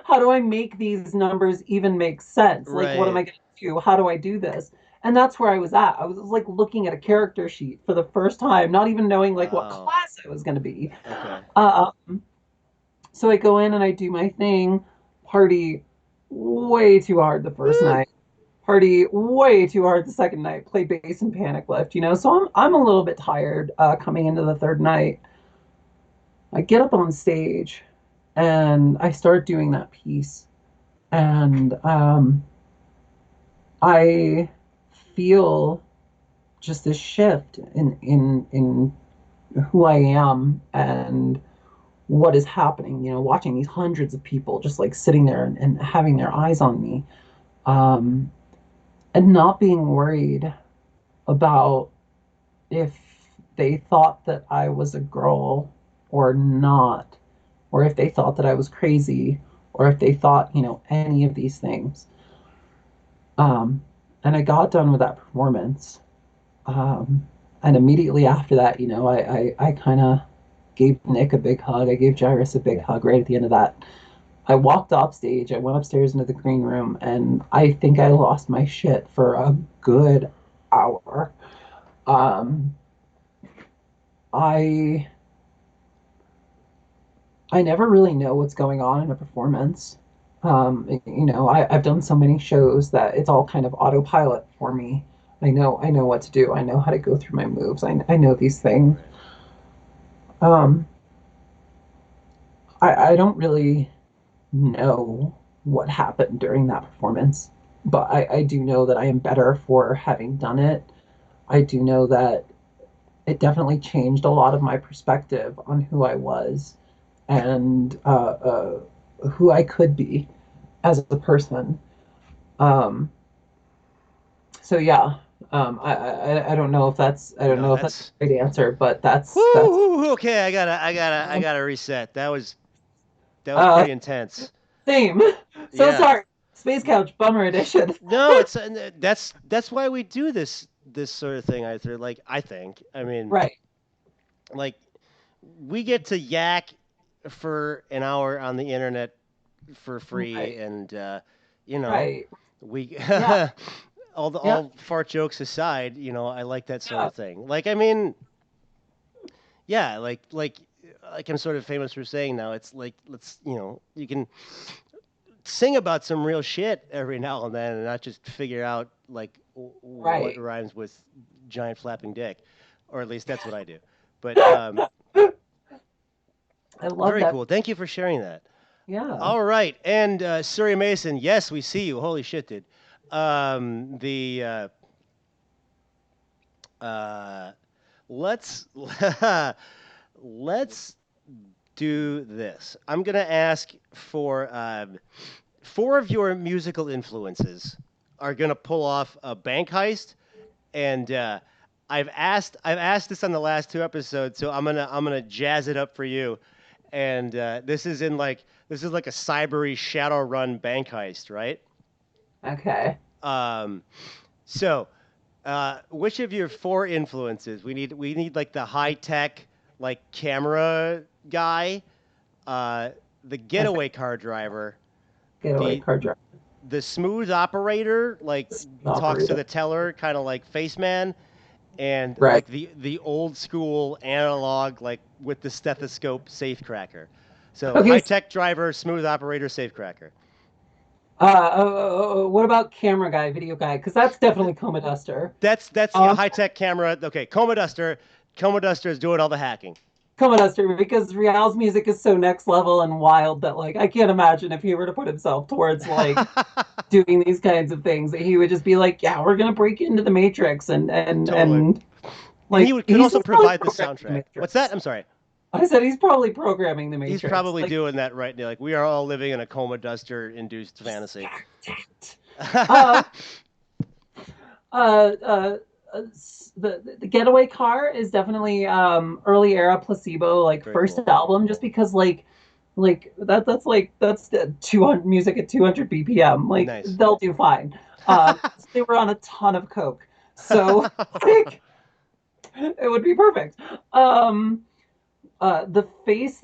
how do I make these numbers even make sense? Like, what am Right. I going to do? How do I do this? And that's where I was at. I was like looking at a character sheet for the first time, not even knowing like what Wow. class I was going to be. Okay. Uh, so I go in and I do my thing, party way too hard the first Woo. night, party way too hard the second night, play bass and panic lift, So I'm a little bit tired coming into the third night. I get up on stage and I start doing that piece. And I feel just this shift in who I am and what is happening, watching these hundreds of people just like sitting there and having their eyes on me, um, and not being worried about if they thought that I was a girl or not, or if they thought that I was crazy, or if they thought, any of these things. Um, and I got done with that performance. Um, and immediately after that, I kind of gave Nick a big hug. I gave Jairus a big hug right at the end of that. I walked off stage. I went upstairs into the green room, and I think I lost my shit for a good hour. Um, I I never really know what's going on in a performance. I've done so many shows that it's all kind of autopilot for me. I know what to do. I know how to go through my moves. I know these things. Right. Um, I don't really know what happened during that performance, but I do know that I am better for having done it. I do know that it definitely changed a lot of my perspective on who I was and who I could be as a person. Um, so yeah, I don't know if that's I don't No, know if that's that's a great answer, but that's whoo. Okay, I gotta reset. That was uh pretty intense. same. So Yeah. sorry, Space Couch Bummer Edition. No, it's that's why we do this sort of thing. I think. I mean, Right, like we get to yak for an hour on the internet for free, right, and you know, right. we Yeah, yeah, all fart jokes aside, I like that sort yeah. of thing. Like, I mean, yeah, like I'm sort of famous for saying now. It's like you can sing about some real shit every now and then, and not just figure out like what Right. rhymes with giant flapping dick, or at least that's what I do. But I love very that. cool. Thank you for sharing that. Yeah. All right, and Surrey Mason, yes, we see you. Holy shit, dude. The uh, let's let's do this. I'm gonna ask for four of your musical influences are gonna pull off a bank heist, and I've asked this on the last two episodes, so I'm gonna jazz it up for you, and this is like a cybery Shadowrun bank heist, right? Okay. Um, so which of your four influences? We need like the high tech like camera guy, uh, the Okay. getaway car driver, Getaway the car driver. the smooth operator, like talks to Operator. the teller, kind of like face man, and Right. like the old school analog, like with the stethoscope safecracker. So Okay. high tech driver, smooth operator, safecracker. What about camera guy, video guy? Because that's definitely Coma Duster. That's Um, high tech camera. Okay, Coma Duster. Coma Duster is doing all the hacking. Coma Duster because Rial's music is so next level and wild that like I can't imagine if he were to put himself towards like doing these kinds of things that he would just be like, yeah, we're gonna break into the Matrix Totally. and And he like could also he's probably provide the programming the soundtrack. What's that? Matrix. I'm sorry. I said he's probably programming the He's Matrix. probably Like, doing that right now. Like we are all living in a Coma Duster induced fantasy. um, uh, uh, the getaway car is definitely early era placebo like Very first cool. album just because that's the 200 music at 200 bpm like Nice. they'll do fine. They were on a ton of coke, so like it would be perfect. um the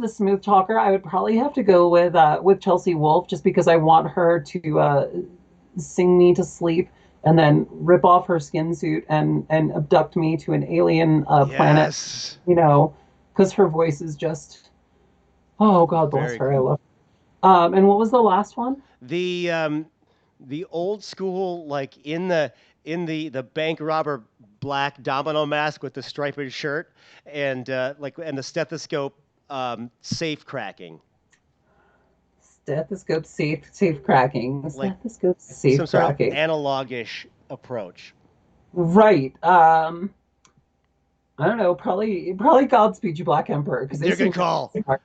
smooth talker, I would probably have to go with Chelsea Wolfe just because I want her to sing me to sleep and then rip off her skin suit and abduct me to an alien planet, Yes. you know, because her voice is just, oh, God bless Very her. I cool. love and what was the last one? The old school like in the bank robber black domino mask with the striped shirt and and the stethoscope safe cracking. Stethoscope safe cracking. Like Stethoscope some safe sort of cracking. analogish approach. Right. I don't know, probably Godspeed You Black Emperor because they They're good seem call. really smart.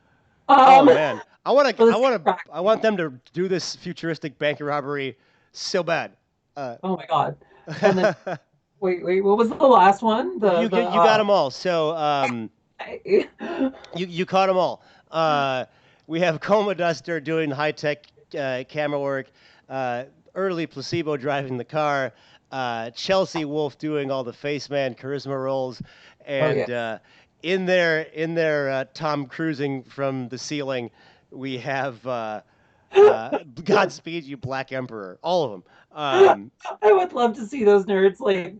Oh Um man, for the I want them to do this futuristic bank robbery so bad. Uh, Oh my God. And then wait, what was the last one? you got them all. So I- you caught them all. We have Coma Duster doing high tech camera work, uh, early placebo driving the car, Chelsea Wolfe doing all the face man charisma roles, Oh and yes. in their Tom cruising from the ceiling, we have Godspeed You Black Emperor, all of them. I would love to see those nerds like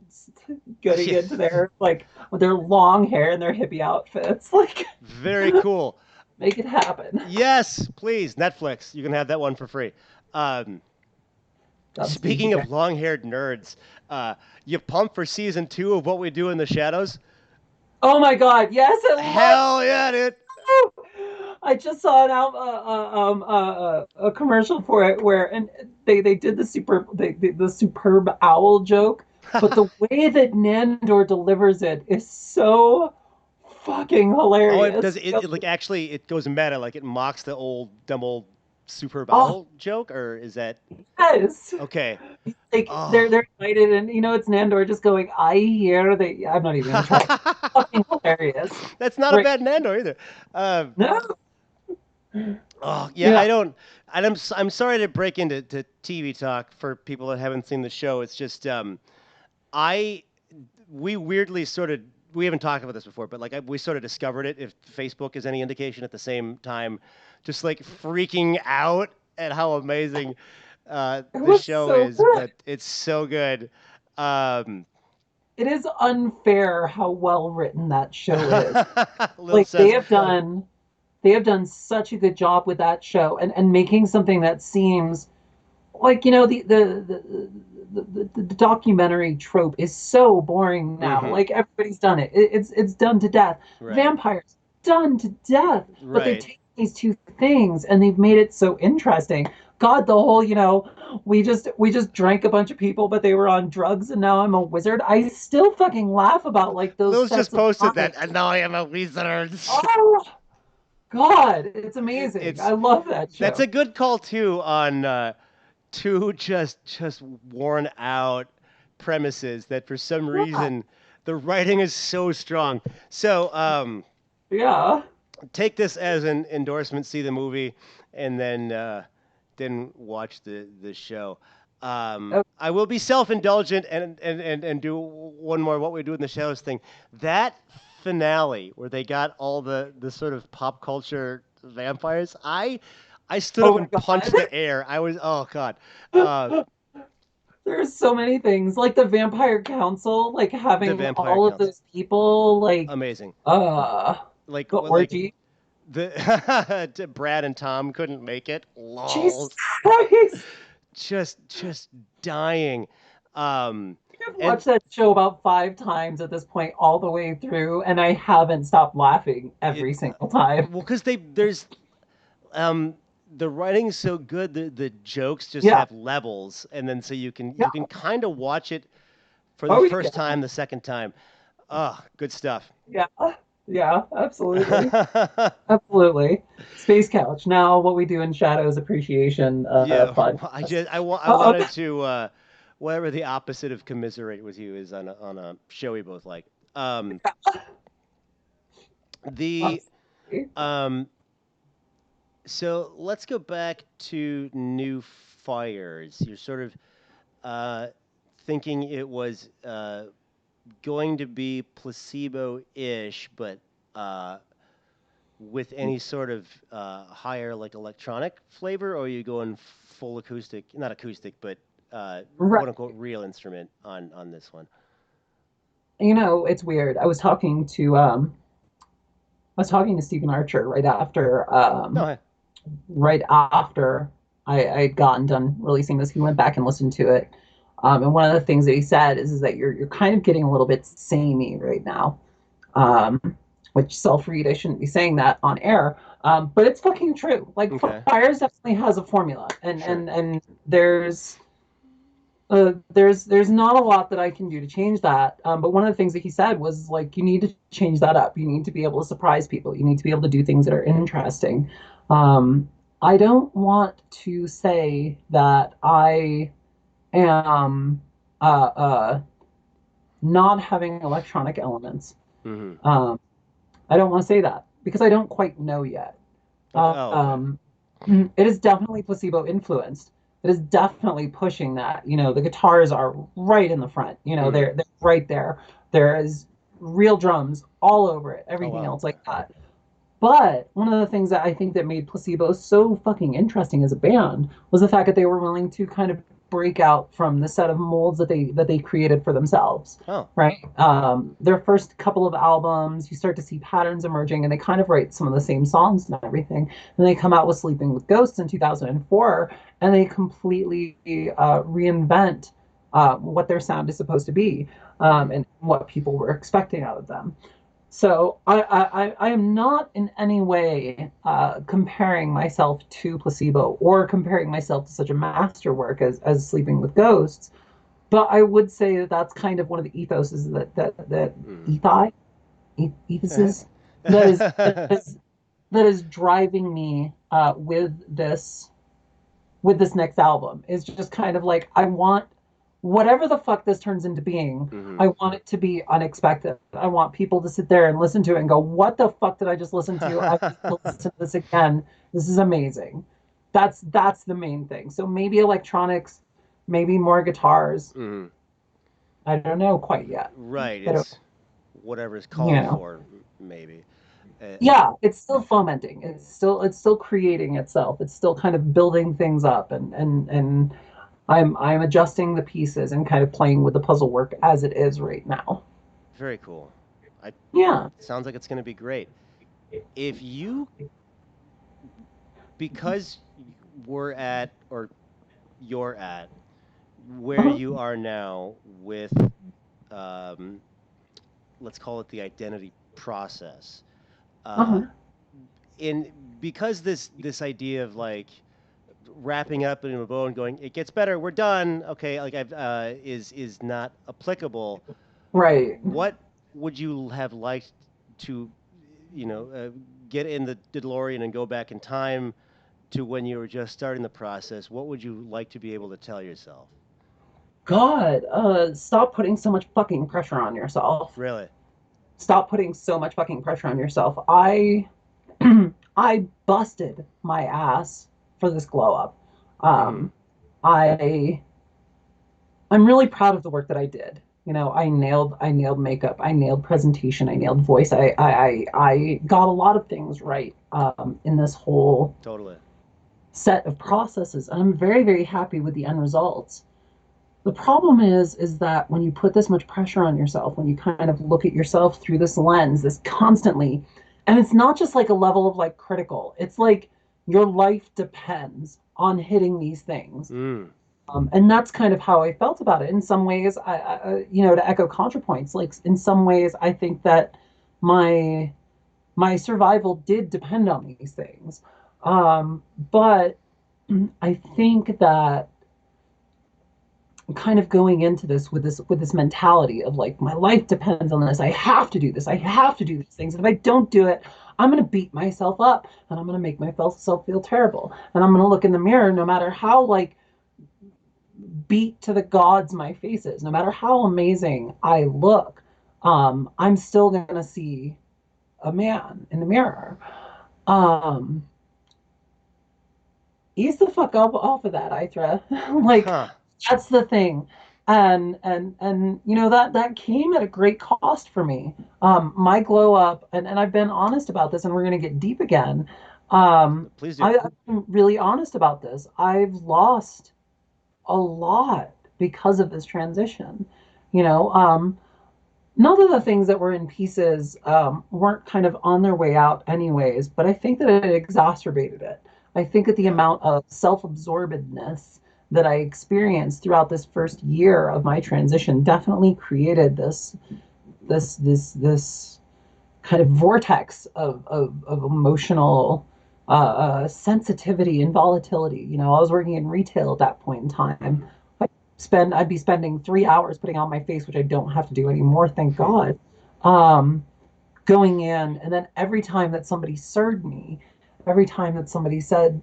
getting Yeah, into their like with their long hair and their hippie outfits. Like very cool. make it happen. Yes, please, Netflix. You can have that one for free. Um, Godspeed you Speaking guys. of long-haired nerds, you pumped for season 2 of What We Do in the Shadows? Oh my god, yes, I love Hell yeah, dude! you. I just saw a commercial for it where and they did the superb owl joke, but the way that Nandor delivers it is so fucking Oh, it does hilarious. it, like actually it goes meta, like it mocks the old dumb old super Oh bowel joke, or is that yes, okay? like Oh. they're excited, and it's Nandor just going, "I hear that." I'm not even gonna try. Fucking hilarious, That's not a right? bad Nando either. Um, No, oh yeah, yeah. I don't. I'm sorry to break into TV talk for people that haven't seen the show. It's just I we weirdly sort of we haven't talked about this before, but like we sort of discovered it. If Facebook is any indication, at the same time, just like freaking out at how amazing It the was show so is. good. But it's so good. Um, It is unfair how well written that show is. Lil Like they says, have done such a good job with that show and making something that seems like the documentary trope is so boring now. mm-hmm, Like everybody's done it. It's done to death. right, Vampires done to death. But they've right. taken these two things and they've made it so interesting. God, the whole we just drank a bunch of people, but they were on drugs, and now I'm a wizard. I still fucking laugh about like those Lil's just sets of posted that, lines. and now I am a wizard. Oh God, it's amazing. It's I love that that's show. a good call too on two just worn out premises that for some Yeah, reason the writing is so strong. So yeah. take this as an endorsement, see the movie, and then watch the show. I will be self-indulgent and do one more What We Do in the Shadows thing. That finale where they got all the sort of pop culture vampires, I stood up Oh my and punched God. the air. I was oh god, uh, There's so many things like the Vampire Council, like the having Vampire all of Council, those people, like amazing. uh Like the what like orgy. the Brad and Tom couldn't make it. Jesus Lol. Christ. Just dying. Um, I've and watched that show about 5 times at this point, all the way through, and I haven't stopped laughing it every single time. well, because there's um the writing's so good, the jokes just Yeah. have levels, and then so Yeah. you can kind of watch it for the Oh first yeah. time, the second time. Ah, good stuff. Yeah. Yeah, absolutely. Absolutely. Space Couch. Now what we do in Shadows Appreciation Yeah, podcast. I Um, wanted to whatever the opposite of commiserate with you is on a show we both like. Um, the honestly. um, so let's go back to New Fires. You're sort of uh, thinking it was going to be placebo-ish, but uh, with any sort of higher like electronic flavor, or are you going full acoustic? Not acoustic, but Right. quote unquote real instrument on this one. It's weird. I was talking to Stephen Archer No, right after I'd gotten done releasing this. He went back and listened to it. And one of the things that he said is that you're kind of getting a little bit samey right now. Um, which self-read, I shouldn't be saying that on air. But it's fucking true. Like okay, Fires definitely has a formula, and sure. and and there's not a lot that I can do to change that. But one of the things that he said was like, you need to change that up. You need to be able to surprise people. You need to be able to do things that are interesting. Um, I don't want to say that I am not having electronic elements. Hmm. Um, I don't want to say that because I don't quite know yet. Okay. Oh, okay. Um, It is definitely placebo influenced. It is definitely pushing that. The guitars are right in the front. Mm. They're right there. There is real drums all over it. Oh Everything wow. else like that. But one of the things that I think that made Placebo so fucking interesting as a band was the fact that they were willing to kind of break out from the set of molds that they created for themselves. Oh. Right. Their first couple of albums, you start to see patterns emerging, and they kind of write some of the same songs and everything. And they come out with Sleeping with Ghosts in 2004, and they completely reinvent what their sound is supposed to be, Mm. and what people were expecting out of them. So I am not in any way comparing myself to Placebo or comparing myself to such a masterwork as Sleeping with Ghosts, but I would say that that's kind of one of the ethoses that Mm. ethos ethoses that is driving me with this next album is just kind of like I want whatever the fuck this turns into being, Mhm. I want it to be unexpected. I want people to sit there and listen to it and go, "What the fuck did I just listen to? I need to listen to this again. This is amazing." That's the main thing. So maybe electronics, maybe more guitars. Mhm. I don't know quite yet, Right. but It's whatever's you called know, for, maybe. Uh, yeah, it's still fomenting. It's still creating itself. It's still kind of building things up, and I'm adjusting the pieces and kind of playing with the puzzle work as it is right now. Very cool. I Yeah. sounds like it's going to be great. If you because we're at or you're at where Uh-huh. you are now with um, let's call it the identity process. Uh, Uh-huh. in because this idea of like wrapping up in a bow and going, it gets better, we're done. Okay, like I've is not applicable. Right. What would you have liked to, you know, get in the DeLorean and go back in time to when you were just starting the process? What would you like to be able to tell yourself? God, stop putting so much fucking pressure on yourself. Really? Stop putting so much fucking pressure on yourself. I busted my ass for this glow up. Mm-hmm. Um, I I'm really proud of the work that I did. I nailed makeup, I nailed presentation, I nailed voice. I got a lot of things right in this whole Totally. set of processes, and I'm very, very happy with the end results. The problem is that when you put this much pressure on yourself, when you kind of look at yourself through this lens, this constantly, and it's not just like a level of like critical, it's like your life depends on hitting these things. Mm. And that's kind of how I felt about it. In some ways, to echo ContraPoints, like in some ways, I think that my my survival did depend on these things. But I think that kind of going into this mentality of like my life depends on this. I have to do this. I have to do these things. And if I don't do it, I'm going to beat myself up and I'm going to make myself feel terrible. And I'm going to look in the mirror no matter how like beat to the gods my face is, no matter how amazing I look. I'm still going to see a man in the mirror. Um, Ease the fuck up off of that, Ithra. Like Huh. that's the thing. And that came at a great cost for me. My glow up, and I've been honest about this, and we're gonna get deep again. Please do. I've been really honest about this. I've lost a lot because of this transition. You know, none of the things that were in pieces weren't kind of on their way out anyways, but I think that it exacerbated it. I think that the Yeah. amount of self-absorbedness that I experienced throughout this first year of my transition definitely created this kind of vortex of emotional sensitivity and volatility. I was working in retail at that point in time. I'd be spending 3 hours putting on my face, which I don't have to do anymore, thank God. Um, Going in, and then every time that somebody served me, every time that somebody said,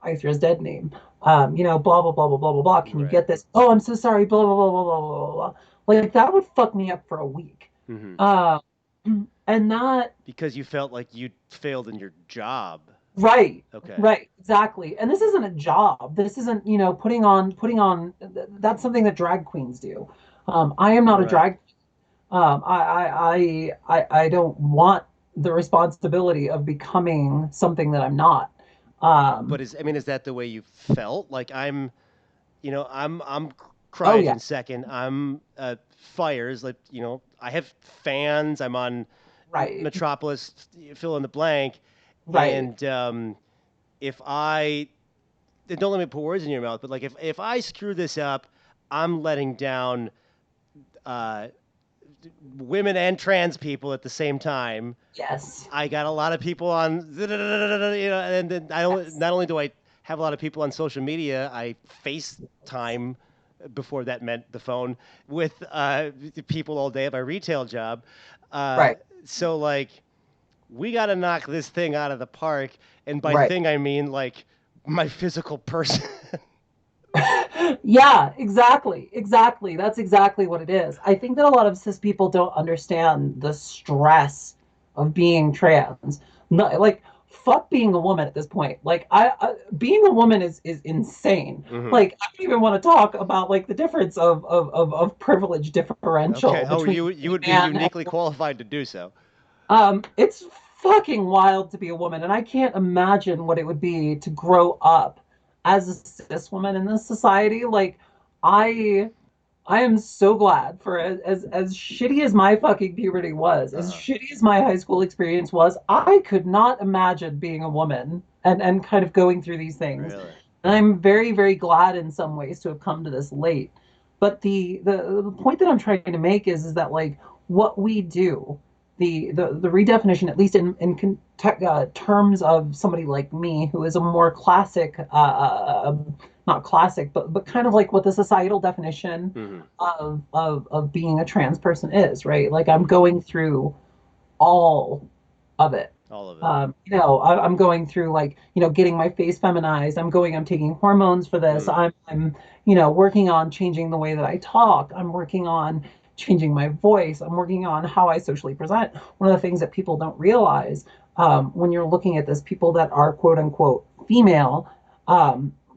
Ithra's dead name, blah blah blah blah blah blah blah. Can you Right. get this? Oh, I'm so sorry. Blah blah blah blah blah blah blah. Like that would fuck me up for a week. Mm-hmm. Um, And that, Because you felt like you failed in your job. right, Okay. right, exactly. And this isn't a job. This isn't, putting on, that's something that drag queens do. I am not a Right. drag. I don't want the responsibility of becoming something that I'm not. But Um, is that the way you felt? Like I'm oh yeah, Cryogen second. I'm Fires. Like I have fans. I'm on right, Metropolis. Fill in the blank. right. And if I don't let me put words in your mouth, but like if I screw this up, I'm letting down uh, women and trans people at the same time. Yes, I got a lot of people on, and then I don't. yes, Not only do I have a lot of people on social media, I FaceTime before that meant the phone with people all day at my retail job. Uh, right, so like, we got to knock this thing out of the park, and by right. thing I mean like my physical person. Yeah, exactly. Exactly. That's exactly what it is. I think that a lot of cis people don't understand the stress of being trans. No, like fuck being a woman at this point. Like being a woman is insane. Hmm. Like I don't even want to talk about like the difference of privilege Okay. differential Oh, between you would be man and uniquely qualified to do so. it's fucking wild to be a woman, and I can't imagine what it would be to grow up as a cis woman in this society. Like, I, I am so glad for as shitty as my fucking puberty was, Uh as huh. shitty as my high school experience was. I could not imagine being a woman and kind of going through these things. Really. And I'm very, very glad in some ways to have come to this late. But the point that I'm trying to make is that like what we do, the redefinition, at least in terms of somebody like me, who is a more classic, not classic, but kind of like what the societal definition Hmm. of being a trans person is, right? Like I'm going through all of it. All of it. I'm going through like, getting my face feminized. I'm taking hormones for this. Mm. I'm, working on changing the way that I talk. I'm working on changing my voice. I'm working on how I socially present. One of the things that people don't realize when you're looking at this, people that are quote unquote female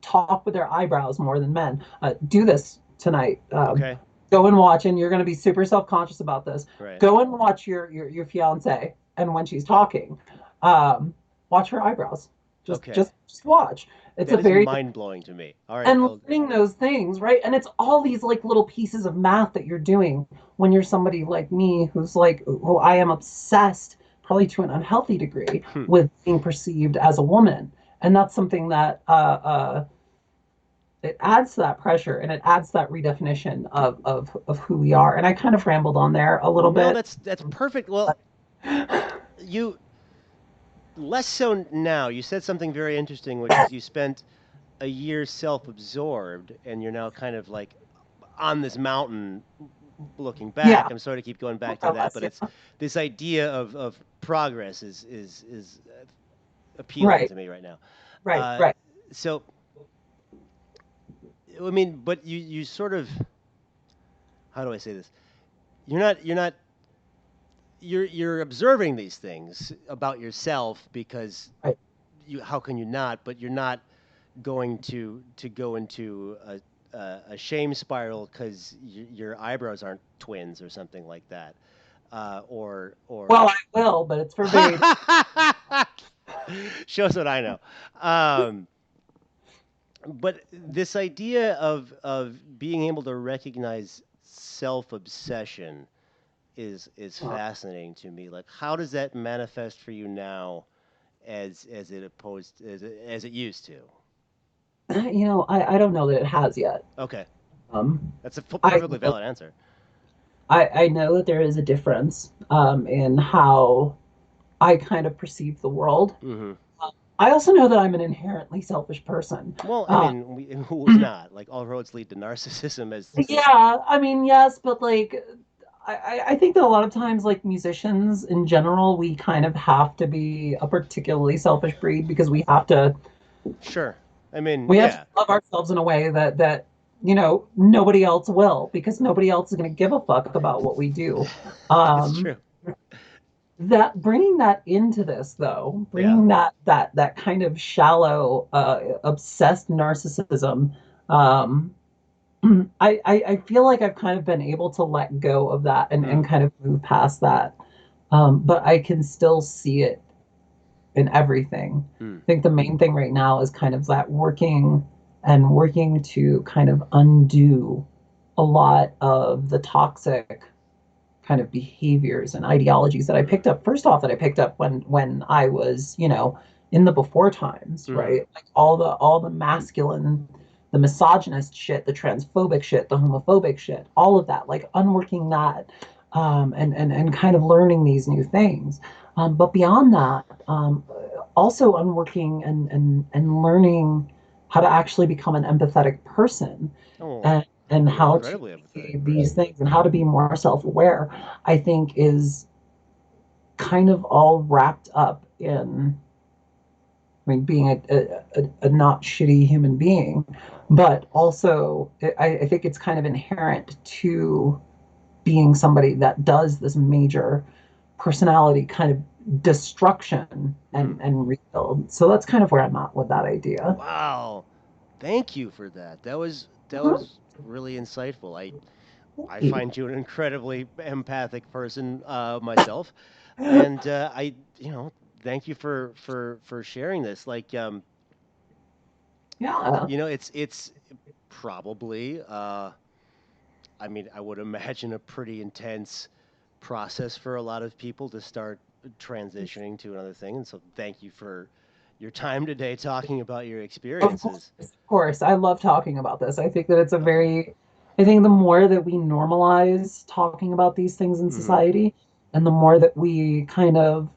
talk with their eyebrows more than men. Do this tonight. Okay. Go and watch, and you're going to be super self-conscious about this. Right. Go and watch your fiance, and when she's talking, um, watch her eyebrows. Just Okay. just just watch. It's a That is very, mind blowing to me. All right. and Oh, learning those things, right? And it's all these like little pieces of math that you're doing when you're somebody like me who's like, who I am obsessed, probably to an unhealthy degree, hmm. with being perceived as a woman. And that's something that it adds to that pressure, and it adds to that redefinition of who we are. And I kind of rambled on there a little No, bit. that's perfect. Well, you less so now. You said something very interesting, which is you spent a year self-absorbed, and you're now kind of like on this mountain looking back. Yeah, I'm sorry to keep going back to more or that, less. but Yeah. it's this idea of progress is appealing Right, to me right now. right, Uh, right. so I mean, but you sort of, how do I say this? You're not you're observing these things about yourself because Right. how can you not? But you're not going to go into a shame spiral because your eyebrows aren't twins or something like that, or Well, I will, but it's for very. shows what I know. Um, but this idea of being able to recognize self obsession is fascinating to me. Like, how does that manifest for you now, as it opposed as it used to? I don't know that it has yet. Okay, Um, that's a I perfectly know, valid answer. I know that there is a difference in how I kind of perceive the world. Hmm. I also know that I'm an inherently selfish person. Well, I Uh, mean, who's not? Like, all roads lead to narcissism, as yeah, I mean, yes, but like, I think that a lot of times, like musicians in general, we kind of have to be a particularly selfish breed because sure. I mean, we have to yeah, love ourselves in a way that nobody else will, because nobody else is going to give a fuck about what we do. that's Um, true. that bringing that into this though, Yeah. bringing that kind of shallow, obsessed narcissism, um, I feel like I've kind of been able to let go of that and Mm. kind of move past that. But I can still see it in everything. Mm. I think the main thing right now is kind of that working to kind of undo a lot of the toxic kind of behaviors and ideologies that I Mm. picked up. First off, that I picked up when I was, in the before times, Mm. right? Like all the masculine, the misogynist shit, the transphobic shit, the homophobic shit, all of that, like unworking that, and kind of learning these new things. But beyond that, also unworking and learning how to actually become an empathetic person, Oh, and an how to incredibly empathetic see these person. things and how to be more self-aware, I think is kind of all wrapped up in, I mean, being a not shitty human being, but also I think it's kind of inherent to being somebody that does this major personality kind of destruction Mm. and rebuild. So that's kind of where I'm at with that idea. Wow. Thank you for that. That Mhm. was really insightful. I Thank find you an incredibly empathic person myself, and thank you for sharing this. Yeah. It's probably I mean, I would imagine a pretty intense process for a lot of people to start transitioning to another thing. And so, thank you for your time today talking about your Of course, experiences. of course. I love talking about this. I think that it's a Okay. very, I think the more that we normalize talking about these things in Mm-hmm. society, and the more that we kind of,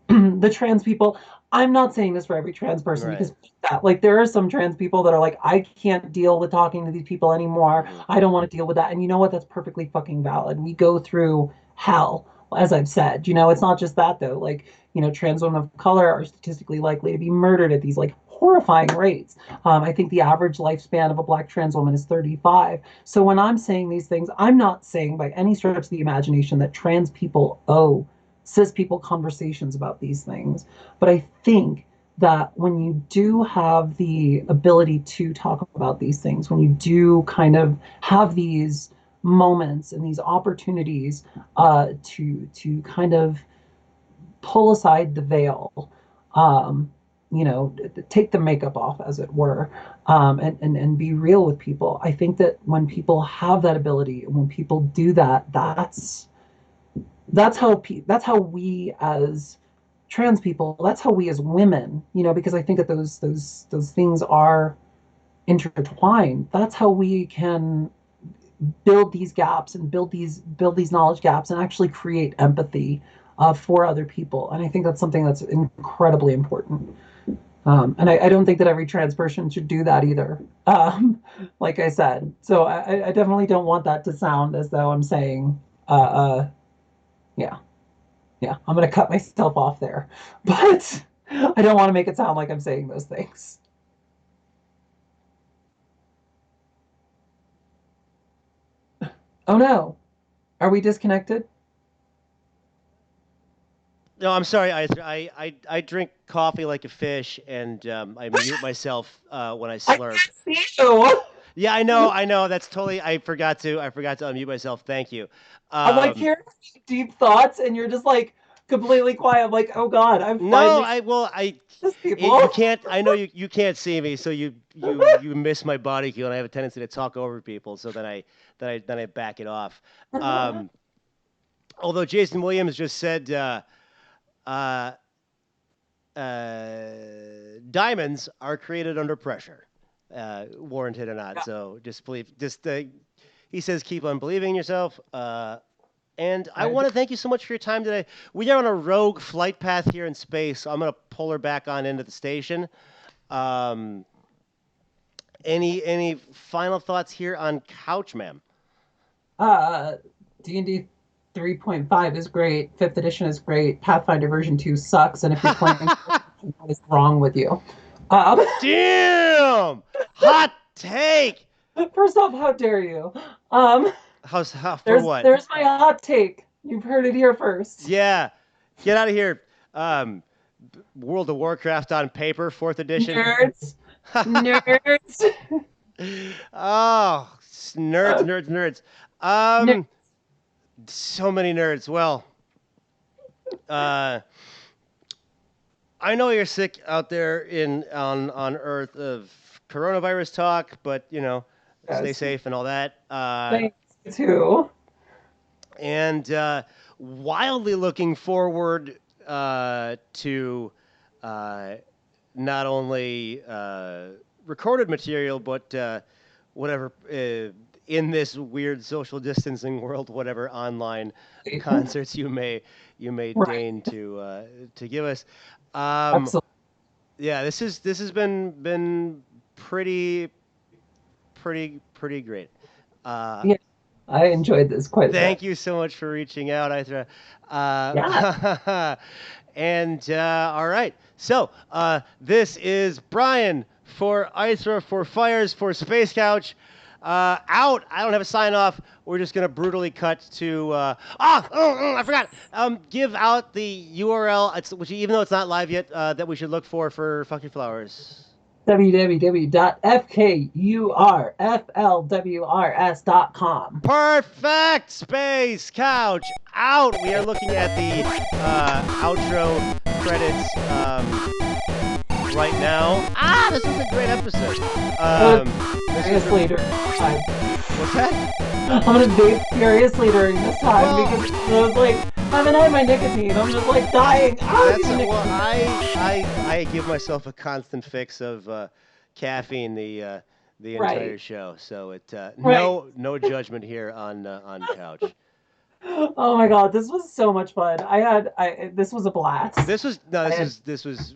the trans people, I'm not saying this for every trans person Right. because that, like, there are some trans people that are like, I can't deal with talking to these people anymore. Mm-hmm. I don't want to deal with that. And you know what? That's perfectly fucking valid. We go through hell, as I've said. It's not just that though. Like, trans women of color are statistically likely to be murdered at these like horrifying rates. I think the average lifespan of a Black trans woman is 35. So when I'm saying these things, I'm not saying by any stretch of the imagination that trans people owe cis people conversations about these things. But I think that when you do have the ability to talk about these things, when you do kind of have these moments and these opportunities, to kind of pull aside the veil, um, take the makeup off, as it were, and be real with people. I think that when people have that ability, when people do that, that's how we as trans people, that's how we as women, because I think that those things are intertwined. That's how we can build these gaps and build these knowledge gaps and actually create empathy for other people. And I think that's something that's incredibly important. And I don't think that every trans person should do that either. Like I said, so I definitely don't want that to sound as though I'm saying, yeah, yeah, I'm going to cut myself off there, but I don't want to make it sound like I'm saying those things. Oh no, are we disconnected? No, I'm sorry. I drink coffee like a fish, and I mute myself when I I slurp. can't see you. Yeah, I know. I know. That's totally. I forgot to unmute myself. Thank you. I'm like Um, hearing deep thoughts, and you're just like completely quiet. I'm like, oh God, I'm no, finally I well, I this you people. can't. I know you can't see me, so you miss my body cue, and I have a tendency to talk over people. So then I back it off. Um, although Jason Williams just said uh, diamonds are created under pressure, warranted or not. So just believe. Just he says keep on believing in yourself. And I want to thank you so much for your time today. We are on a rogue flight path here in space, so I'm going to pull her back on into the station. Um, any final thoughts here on Couch, ma'am? uh, D&D 3.5 is great. Fifth edition is great. Pathfinder version 2 sucks. And if you're playing, what is wrong with you? Um, Damn! Hot take. First off, how dare you? Um, How's for there's what? there's my hot take. You've heard it here first. Yeah, Get out of here. World of Warcraft on paper, fourth edition. Nerds, nerds, Oh, nerds, nerds, nerds. nerds. Um, so many nerds. Well, uh, I know you're sick out there in on Earth of coronavirus talk, but stay Yes. safe and all that. Thanks too. And wildly looking forward to uh, not only recorded material, but whatever in this weird social distancing world, whatever online concerts you may Right. deign to give us. Um, Absolutely. yeah, this has been pretty great. Uh, Yeah. I enjoyed this quite a bit. Thank you so much for reaching out, Æðra. Yeah. And all right, so this is Brian for Æðra, for Fires, for Space Couch. Out. I don't have a sign off. We're just gonna brutally cut to. I forgot. Give out the URL. Which, even though it's not live yet, that we should look for Funky Flowers. www.fkurflwrs.com. Perfect! Space Couch out! We are looking at the outro credits right now. This was a great episode. Furiously during this time. What's that? I'm gonna vape furiously during this time Well, because I was like, I haven't had my nicotine. I'm just like dying. I give myself a constant fix of caffeine the entire Right. show, so Right. no judgment here on Couch. Oh my god, this was so much fun. This was a blast. This was no, I had this was